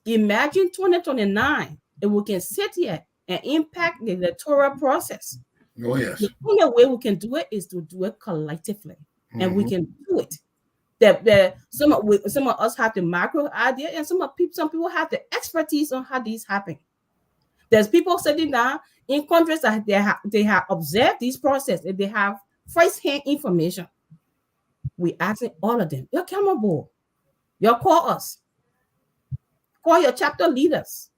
Imagine 2029, if we can sit here and impact the electoral process.
Oh, yes.
The only way we can do it is to do it collectively, and we can do it. Some of us have the macro idea, and some people have the expertise on how these happen. There's people sitting down in countries that they have observed these processes, and they have first-hand information. We asking all of them, you come on board. You call us. Call your chapter leaders.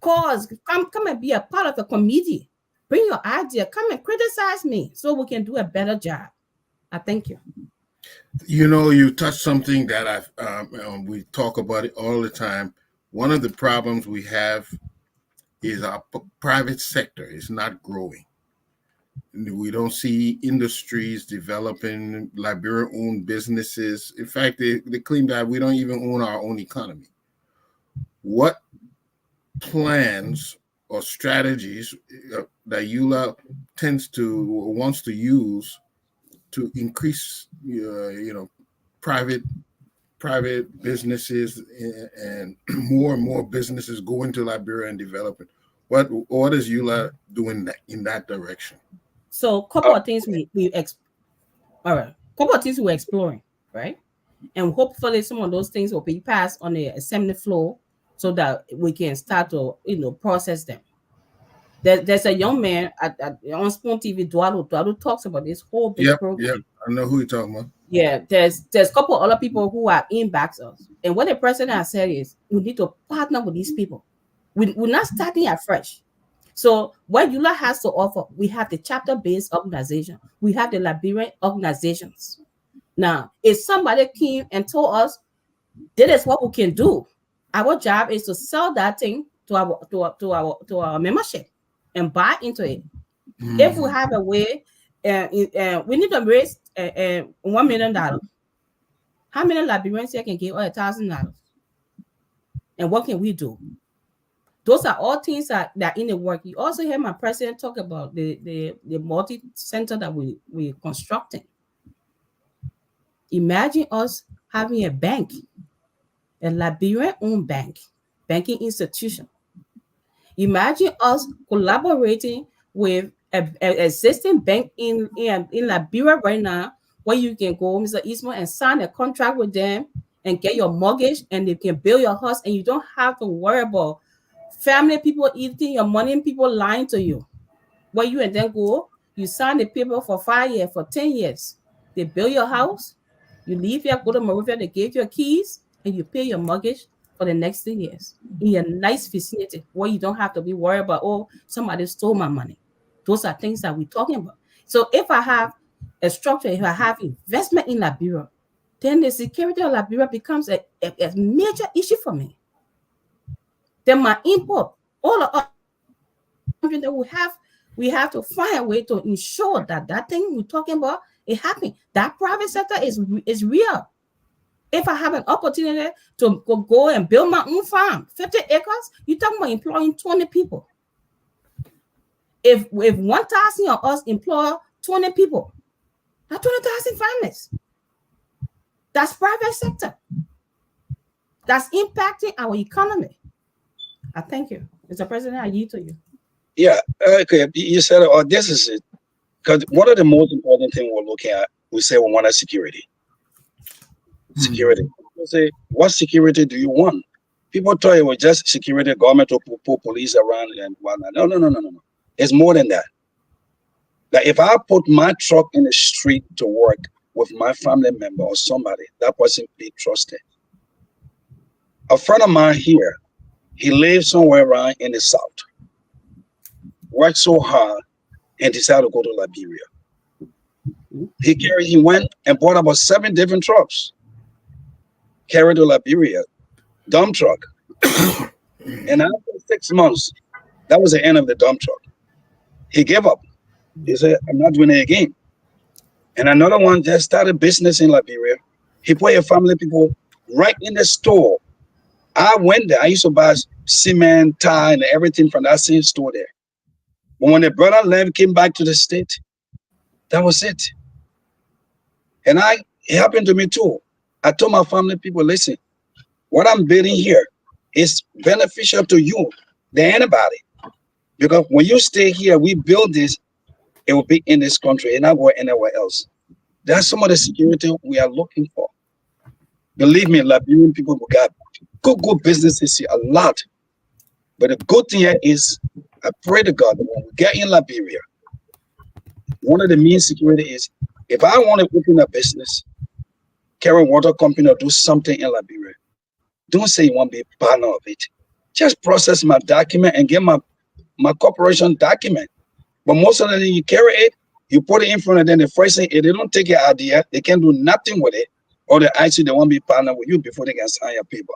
Call us. Come and be a part of the committee. Bring your idea. Come and criticize me so we can do a better job. I thank you.
You know, you touched something that we talk about it all the time. One of the problems we have is our private sector is not growing. We don't see industries developing, Liberian-owned businesses. In fact, they claim that we don't even own our own economy. What plans or strategies that ULAA wants to use to increase, private businesses and more businesses go into Liberia and develop it? What is ULAA doing in that direction?
So, couple of things we're exploring, right? And hopefully some of those things will be passed on the assembly floor so that we can start to process them. There's a young man on Spoon TV, Dualu talks about this whole big program.
Yeah, I know who you're talking about.
Yeah, there's a couple other people who are in backs us. And what the president has said is we need to partner with these people. We're not starting afresh. So what ULAA has to offer, we have the chapter-based organization. We have the Liberian organizations. Now, if somebody came and told us this is what we can do, our job is to sell that thing to our membership and buy into it. If we have a way, we need to raise $1 million. How many Liberians here can give $1,000? And what can we do? Those are all things that are in the work. You also hear my president talk about the multi-center that we're constructing. Imagine us having a bank, a Liberian-owned banking institution. Imagine us collaborating with an existing bank in Liberia right now, where you can go, Mr. Eastman, and sign a contract with them and get your mortgage, and they can build your house, and you don't have to worry about family people eating your money and people lying to you. Where you and then go, you sign the paper for 5 years, for 10 years. They build your house, you leave here, go to Morovia, they give you keys, and you pay your mortgage for the next 3 years in a nice vicinity where you don't have to be worried about, oh, somebody stole my money. Those are things that we're talking about. So if I have a structure, if I have investment in Liberia, then the security of Liberia becomes a major issue for me. Then my import, all of us that we have to find a way to ensure that that thing we're talking about is happening. That private sector is real. If I have an opportunity to go and build my own farm, 50 acres, you're talking about employing 20 people. If 1,000 of us employ 20 people, that's 20,000 families. That's private sector. That's impacting our economy. I thank you. Mr. President, I yield to you.
Yeah, okay. You said, this is it. Because one of the most important things we're looking at, we say we want security. Security. We say, what security do you want? People thought it was just security, government to put police around and whatnot. No. It's more than that. Like if I put my truck in the street to work with my family member or somebody, that person be trusted. A friend of mine here, he lives somewhere around in the south, worked so hard and decided to go to Liberia. He went and bought about 7 different trucks, carried to Liberia. dump truck. And after 6 months, that was the end of the dump truck. He gave up. He said, I'm not doing it again. And another one just started business in Liberia. He put a family people right in the store. I went there. I used to buy cement, tire, and everything from that same store there. But when the brother left, came back to the state, that was it. And it happened to me too. I told my family people, listen, what I'm building here is beneficial to you than anybody. Because when you stay here, we build this, it will be in this country and not go anywhere else. That's some of the security we are looking for. Believe me, Liberian people got good businesses here, a lot. But the good thing here is, I pray to God that when we get in Liberia, one of the main security is, if I want to open a business, carry water company or do something in Liberia, don't say you want to be a partner of it. Just process my document and get my corporation document. But most of the time you carry it, you put it in front of them, the first thing, if they don't take your idea, they can't do nothing with it, or they actually they want to be partner with you before they can sign your paper.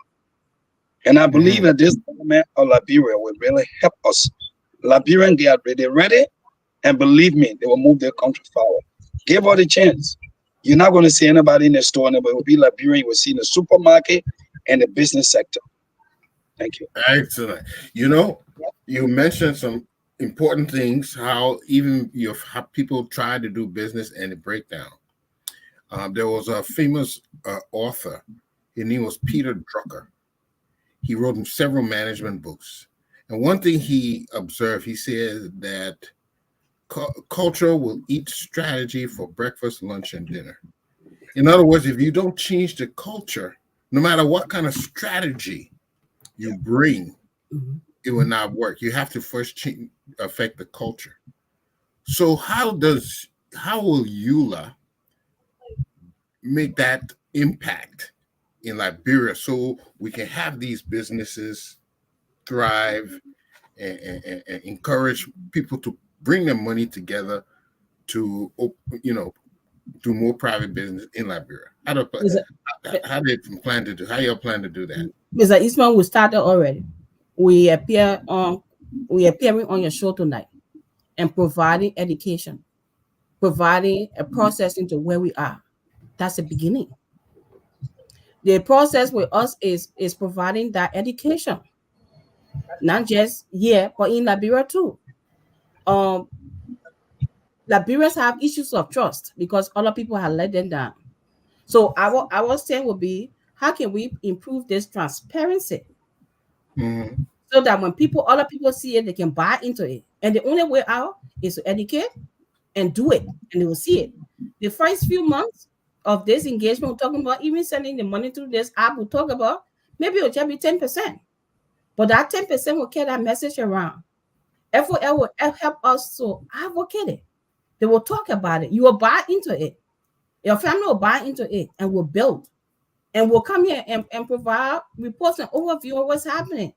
And I believe that this government of Liberia will really help us. Liberian, they're ready, and believe me, they will move their country forward. Give her the chance. You're not going to see anybody in the store, but it will be Liberian. You will see in the supermarket and the business sector. Thank you.
Excellent. You know, you mentioned some important things, how even how people try to do business and it break down. There was a famous author. His name was Peter Drucker. He wrote several management books. And one thing he observed, he said that culture will eat strategy for breakfast, lunch, and dinner. In other words, if you don't change the culture, no matter what kind of strategy you bring, it will not work. You have to first affect the culture. So how will ULAA make that impact in Liberia so we can have these businesses thrive and encourage people to bring their money together to, do more private business in Liberia? How y'all plan to do that?
Mr. Eastman, we started already. We appearing on your show tonight and providing education, providing a process into where we are. That's the beginning. The process with us is providing that education, not just here, but in Liberia too. Liberians have issues of trust because other people have let them down. So our stand would be, how can we improve this transparency so that when other people see it, they can buy into it. And the only way out is to educate and do it, and they will see it. The first few months of this engagement, we're talking about even sending the money through this app, we'll talk about, maybe it'll just be 10%. But that 10% will carry that message around. FOL will help us to advocate it. They will talk about it. You will buy into it. Your family will buy into it and will build. And we'll come here and provide reports and overview of what's happening.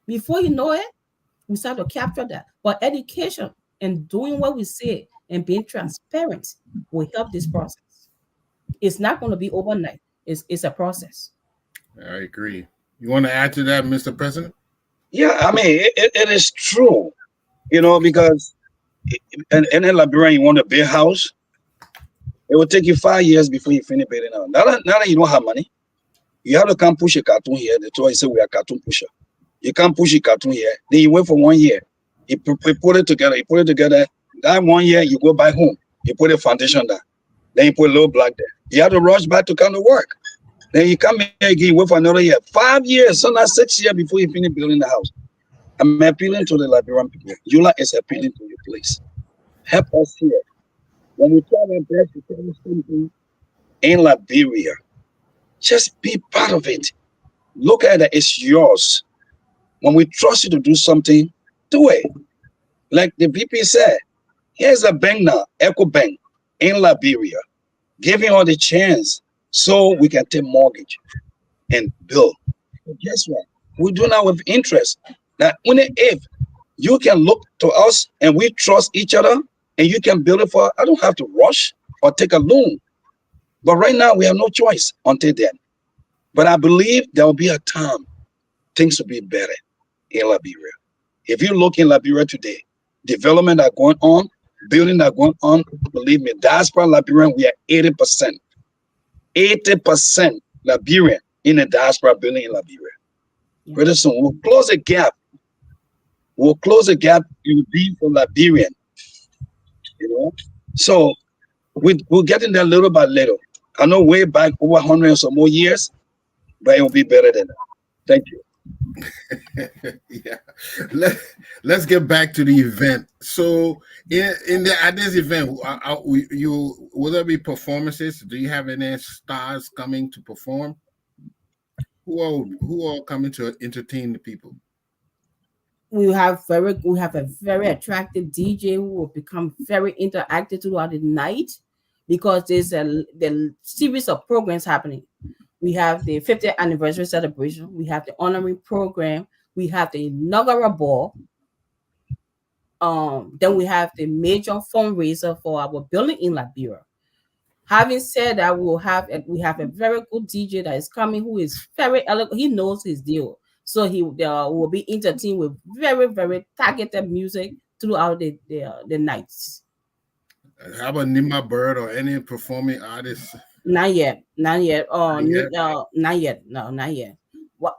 Before you know it, we start to capture that. But education and doing what we say and being transparent will help this process. It's not going to be overnight. It's a process.
I agree. You want to add to that, Mr. President?
Yeah, I mean, it is true, because in Liberia, you want a big house, it will take you 5 years before you finish building out. Now that you don't have money, you have to come push a cartoon here. The toy say we are cartoon pusher. You can't push a cartoon here. Then you wait for 1 year. You put it together. That 1 year, you go back home. You put a foundation there. Then you put a little block there. You have to rush back to come to work. Then you come here again, wait for another year. 5 years, sometimes 6 years before you finish building the house. I'm appealing to the Liberian people. ULAA is appealing to your place. Help us here. When we try our best to tell something in Liberia, just be part of it. Look at it, it's yours. When we trust you to do something, do it. Like the VP said, here's a bank now, Echo Bank in Liberia, giving all the chance so we can take mortgage and build. But guess what? We do that with interest. Now, only if you can look to us and we trust each other and you can build it for, I don't have to rush or take a loan. But right now we have no choice until then. But I believe there will be a time things will be better in Liberia. If you look in Liberia today, development are going on, building are going on. Believe me, diaspora Liberian, we are 80%. 80% Liberian in the diaspora building in Liberia.
Yeah.
Pretty soon we'll close the gap. We'll close the gap. It will be for Liberian, you know. So we're getting there little by little. I know way back over 100 or so more years, but it will be better than that. Thank you.
Yeah, let's get back to the event. So at this event, will there be performances? Do you have any stars coming to perform? Who all coming to entertain the people?
We have a very attractive DJ who will become very interactive throughout the night, because there's the series of programs happening. We have the 50th anniversary celebration. We have the honoring program. We have the inaugural ball. Then we have the major fundraiser for our building in Liberia. Having said that, we have a very good DJ that is coming, who is very eloquent. He knows his deal, so he will be entertained with very, very targeted music throughout the nights.
How about Nima Bird or any performing artists?
Not yet.
Not yet?
Not yet. No, not yet.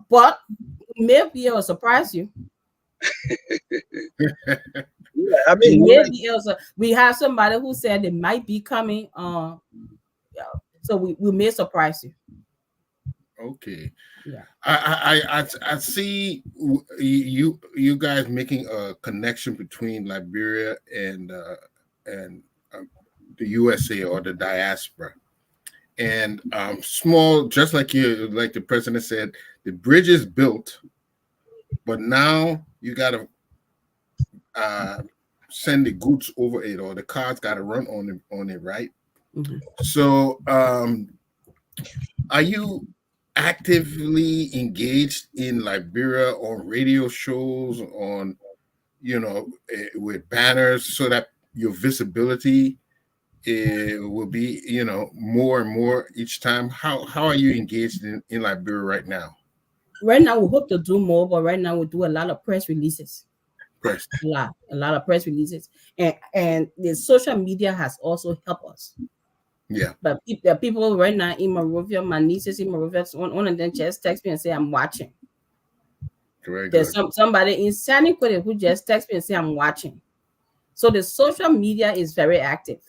But maybe it will surprise you.
Yeah, I mean,
Maybe also we have somebody who said they might be coming. So we may surprise you.
Okay.
Yeah.
I see you guys making a connection between Liberia and the USA or the diaspora, and small, just like the president said, the bridge is built, but now you got to send the goods over it, or the cars got to run on it, right?
Mm-hmm.
So are you actively engaged in Liberia on radio shows, on with banners, so that your visibility will be more and more each time? How are you engaged in Liberia right now?
Right now we hope to do more, but right now we do a lot of press releases.
Press.
A lot of press releases, and the social media has also helped us.
Yeah.
But the people right now in Monrovia, my nieces in Monrovia, one of them just text me and say, I'm watching. There's somebody in San Nicolas who just text me and say, I'm watching. So the social media is very active,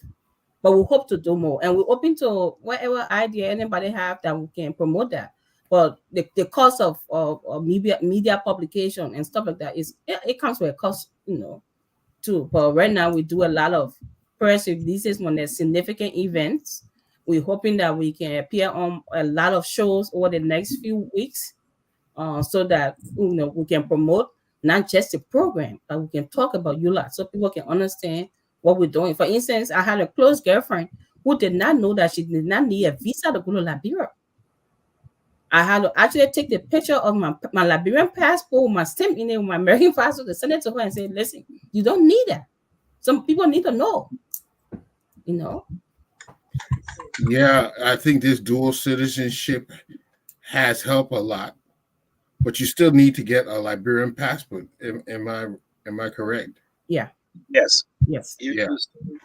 but we hope to do more, and we're open to whatever idea anybody have that we can promote that. But the cost of media publication and stuff like that it comes with a cost, too. But right now we do a lot of press releases when there's significant events. We're hoping that we can appear on a lot of shows over the next few weeks, so that we can promote not just the program, but we can talk about ULAA so people can understand what we're doing. For instance, I had a close girlfriend who did not know that she did not need a visa to go to Liberia. I had to actually take the picture of my Liberian passport, my stamp in it, with my American passport, to send it to her and say, listen, you don't need that. Some people need to know,
Yeah, I think this dual citizenship has helped a lot, but you still need to get a Liberian passport. Am I correct?
Yeah.
Yes. You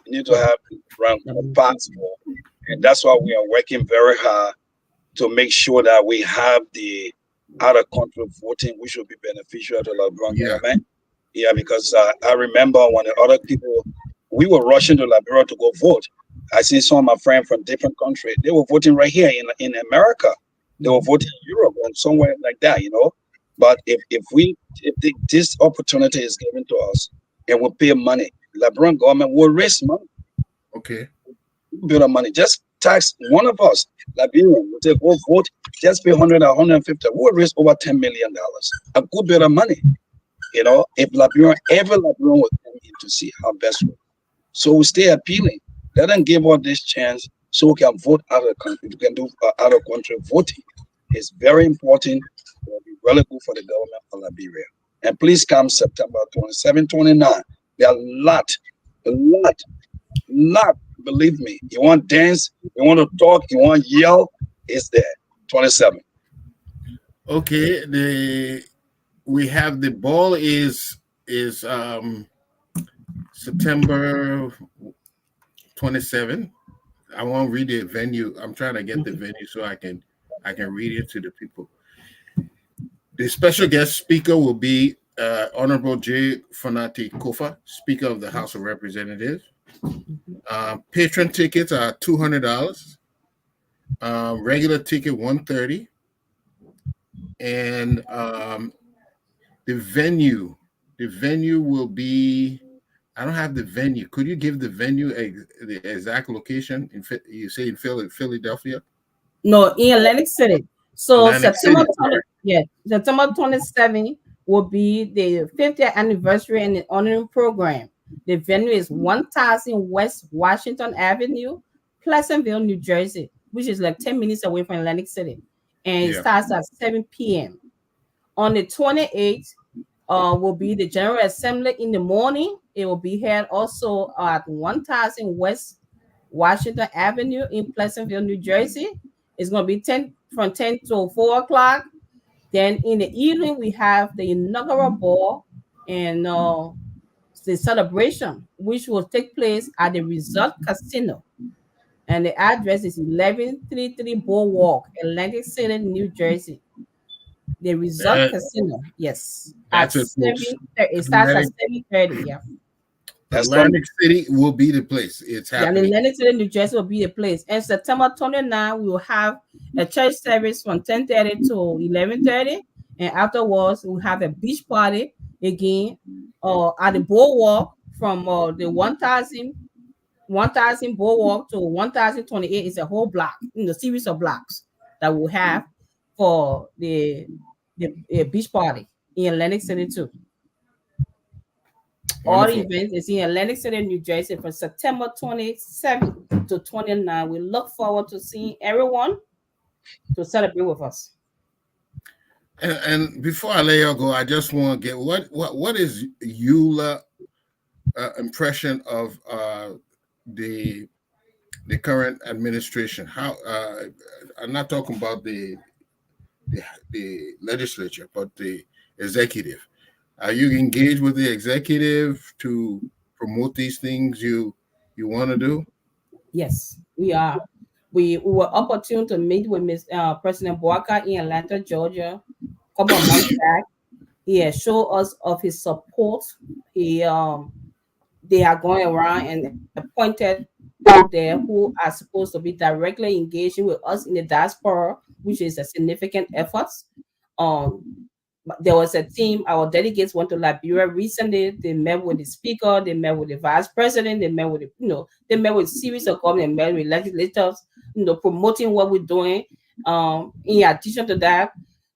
need to have a passport, and that's why we are working very hard to make sure that we have the out-of-country voting, which will be beneficial to the Liberian government. Yeah, because I remember when the other people, we were rushing to Liberia to go vote. I see some of my friends from different countries. They were voting right here in America. They were voting in Europe and somewhere like that, But if this opportunity is given to us and we pay money, Liberian government will raise money.
Okay.
Build up money. Just tax one of us, Liberian, will take vote, just pay 100 or 150. We'll raise over $10 million. A good bit of money. If every Liberian will come in to see how best we. So we stay appealing. Let them give us this chance so we can vote out of the country. We can do out of country voting. It's very important. It will be really good for the government of Liberia. And please come September 27, 29. There are a lot. Believe me. You want dance, you want to talk, you want to yell, it's there. 27.
Okay, we have the ball is September 27. I won't read the venue. I'm trying to get the venue so I can read it to the people. The special guest speaker will be Honorable J. Fanati Kofa, Speaker of the House of Representatives. Patron tickets are $200. Regular ticket $130. And the venue will be. I don't have the venue. Could you give the venue the exact location? You say in Philadelphia?
No, in Atlantic City. So
Atlantic
September
City.
20, yeah, September 27 will be the 50th anniversary and the honoring program. The venue is 1000 West Washington Avenue, Pleasantville, New Jersey, which is like 10 minutes away from Atlantic City. And it starts at 7 p.m. On the 28th, will be the General Assembly in the morning. It will be held also at 1000 West Washington Avenue in Pleasantville, New Jersey. It's going to be 10 to 4 o'clock. Then in the evening, we have the inaugural ball and the celebration, which will take place at the Resort Casino. And the address is 1133 Boardwalk, Atlantic City, New Jersey. The Resort Casino, yes. At 7, it starts at 7:30. Yeah.
Atlantic City will be the place. It's happening.
Yeah, Atlantic City, New Jersey will be the place. And September 29, we will have a church service from 10:30 to 11:30. And afterwards, we'll have a beach party again at the boardwalk from the 1000 boardwalk to 1028 is a whole block in the series of blocks that we'll have for the beach party in Atlantic City too. All the events is in Atlantic City, New Jersey from September 27 to 29. We look forward to seeing everyone to celebrate with us.
And before I let you go, I just want to get what is ULAA impression of the current administration? How I'm not talking about the legislature, but the executive. Are you engaged with the executive to promote these things you want to do?
Yes, we are. We were opportune to meet with President Boaka in Atlanta, Georgia, a couple of months back. He has shown us of his support. They are going around and appointed people there who are supposed to be directly engaging with us in the diaspora, which is a significant effort. There was a team, our delegates went to Liberia recently. They met with the speaker, they met with the vice president, they met with they met with a series of government, met with legislators, promoting what we're doing. In addition to that,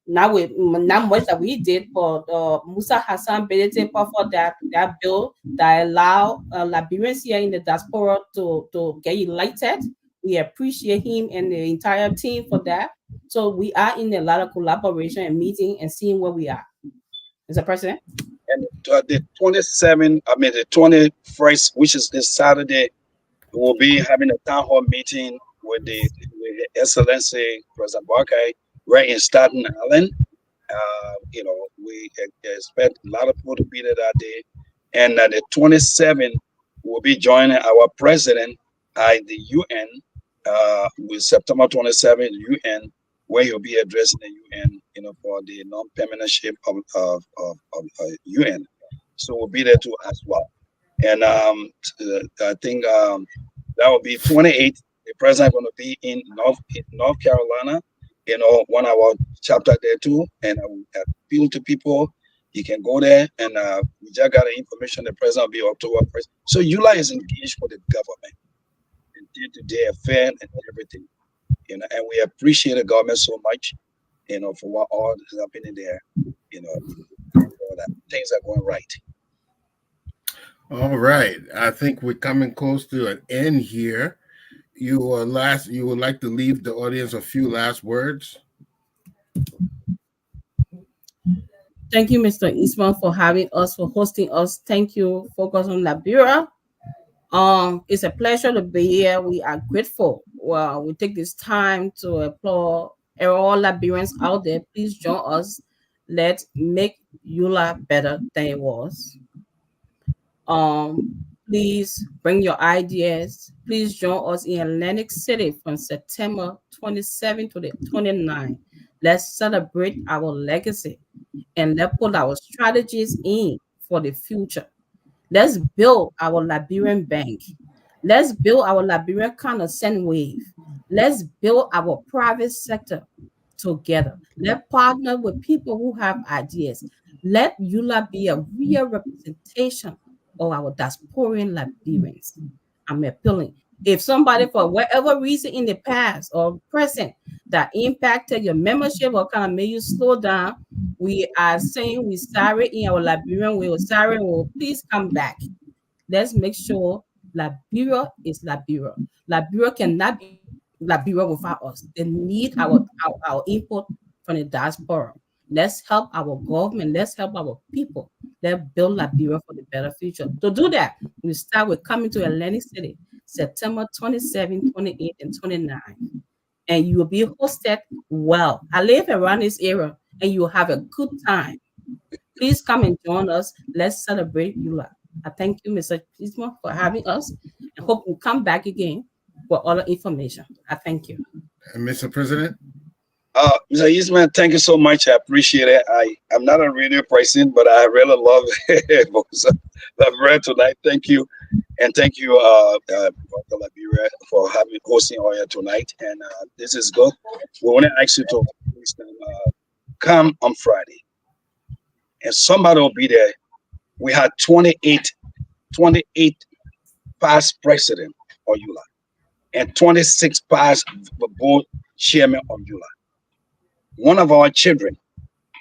not much that we did, but Musa Hassan Benete for that bill that allow Liberians here in the diaspora to get elected. We appreciate him and the entire team for that. So we are in a lot of collaboration and meeting and seeing where we are. Mr. President?
And the 21st, which is this Saturday, we'll be having a town hall meeting with the Excellency President Barkai right in Staten Island. We expect a lot of people to be there that day. And the 27th, we'll be joining our president at the UN with September 27th, UN, where he'll be addressing the UN, for the non-permanentship of UN. So we'll be there too as well. And I think that will be 28th. The president going to be in North Carolina, one of our chapter there too. And I will appeal to people. You can go there, and we just got the information. The president will be October 1st. So ULAA is engaged with the government in day-to-day affairs and everything. And we appreciate the government so much, for what all is happening there. That things are going right.
All right. I think we're coming close to an end here. You would like to leave the audience a few last words?
Thank you, Mr. Eastman, for having us, for hosting us. Thank you, Focus on Liberia. It's a pleasure to be here. We are grateful. Well, we take this time to applaud And all Liberians out there, please join us. Let's make ULAA better than it was. Um, please bring your ideas. Please join us in Atlantic City from September 27th to the 29th. Let's celebrate our legacy and let's put our strategies in for the future. Let's build our Liberian bank. Let's build our Liberian consent wave. Let's build our private sector together. Let's partner with people who have ideas. Let ULA be a real representation of our diasporan Liberians. I'm appealing. If somebody, for whatever reason in the past or present, that impacted your membership or kind of made you slow down, we are saying we sorry in our Liberian way. We're sorry. Well, please come back. Let's make sure Liberia is Liberia. Liberia cannot be Liberia without us. They need our input from the diaspora. Let's help our government. Let's help our people. Let's build Liberia for the better future. To do that, we start with coming to Atlantic City, September 27, 28, and 29. And you will be hosted well. I live around this area, and you will have a good time. Please come and join us. Let's celebrate ULAA. I thank you, Mr. Eastman, for having us. I hope you come back again for other information. I thank you.
And Mr. President?
Mr. Eastman, thank you so much. I appreciate it. I'm not a radio person, but I really love Liberia tonight. Thank you. And thank you, Dr. Liberia, for hosting all here tonight. And this is good. We want to ask you to please come on Friday. And somebody will be there. We had 28 past president of ULAA and 26 past board chairman of ULAA. One of our children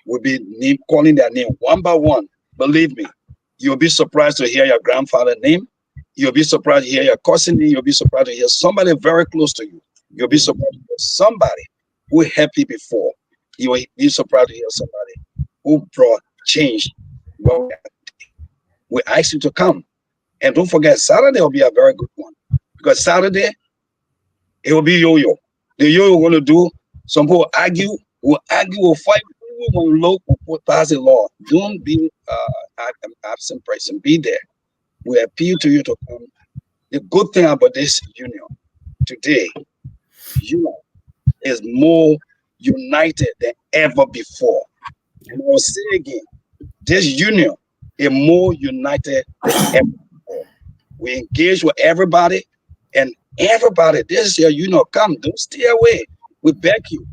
will be calling their name one by one. Believe me, you'll be surprised to hear your grandfather's name. You'll be surprised to hear your cousin name. You'll be surprised to hear somebody very close to you. You'll be surprised to hear somebody who helped you before. You'll be surprised to hear somebody who brought change. We ask you to come. And don't forget, Saturday will be a very good one. Because Saturday, it will be yo-yo. The yo-yo going to do, some people will fight, will look, will pass the law. Don't be an absent person. Be there. We appeal to you to come. The good thing about this union today, you is more united than ever before. And I will say again, this union is more united than ever before. We engage with everybody, and everybody, this is your union. Come, don't stay away. We beg you.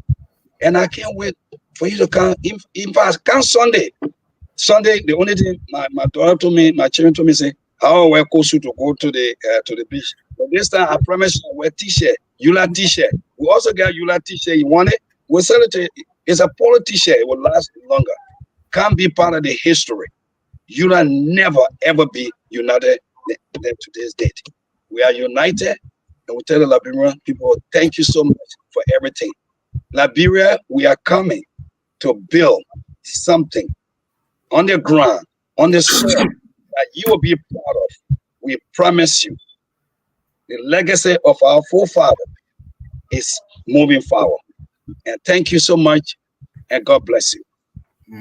And I can't wait for you to come. In fact, come Sunday. Sunday, the only thing my daughter told me, my children told me, say, how I wear Kosu to go to the beach. But this time, I promise you, I wear t-shirt, ULAA t-shirt. We also got ULAA t-shirt. You want it? We'll sell it to you. It's a polo t-shirt. It will last longer. Can't be part of the history. ULAA never, ever be united than to this date. We are united, and we tell the Liberian people, thank you so much for everything. Liberia, we are coming to build something on the ground, on the soil that you will be proud of. We promise you. The legacy of our forefathers is moving forward. And thank you so much, and God bless you.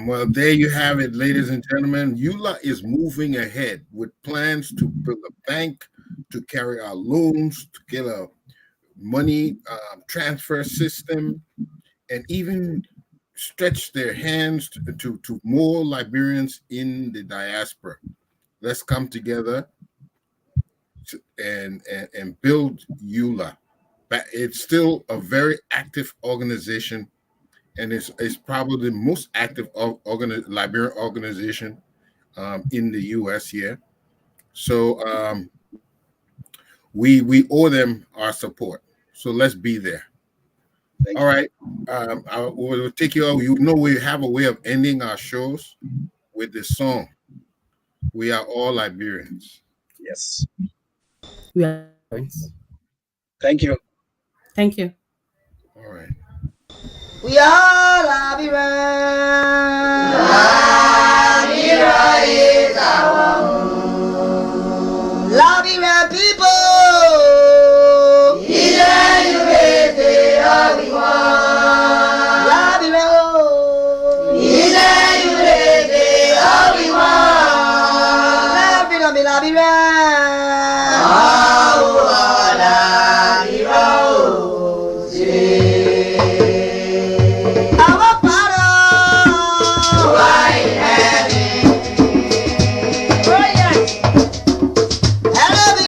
Well, there you have it, ladies and gentlemen. ULAA is moving ahead with plans to build a bank, to carry our loans, to get a money transfer system, and even stretch their hands to more Liberians in the diaspora. Let's come together and build ULAA. But it's still a very active organization, and it's probably the most active Liberian organization in the U.S. here. So we owe them our support. So let's be there. All right. We'll take you out. You know, we have a way of ending our shows with this song. We are all Liberians.
Yes.
We are Liberians.
Thank you.
Thank you.
All right.
We are Liberians.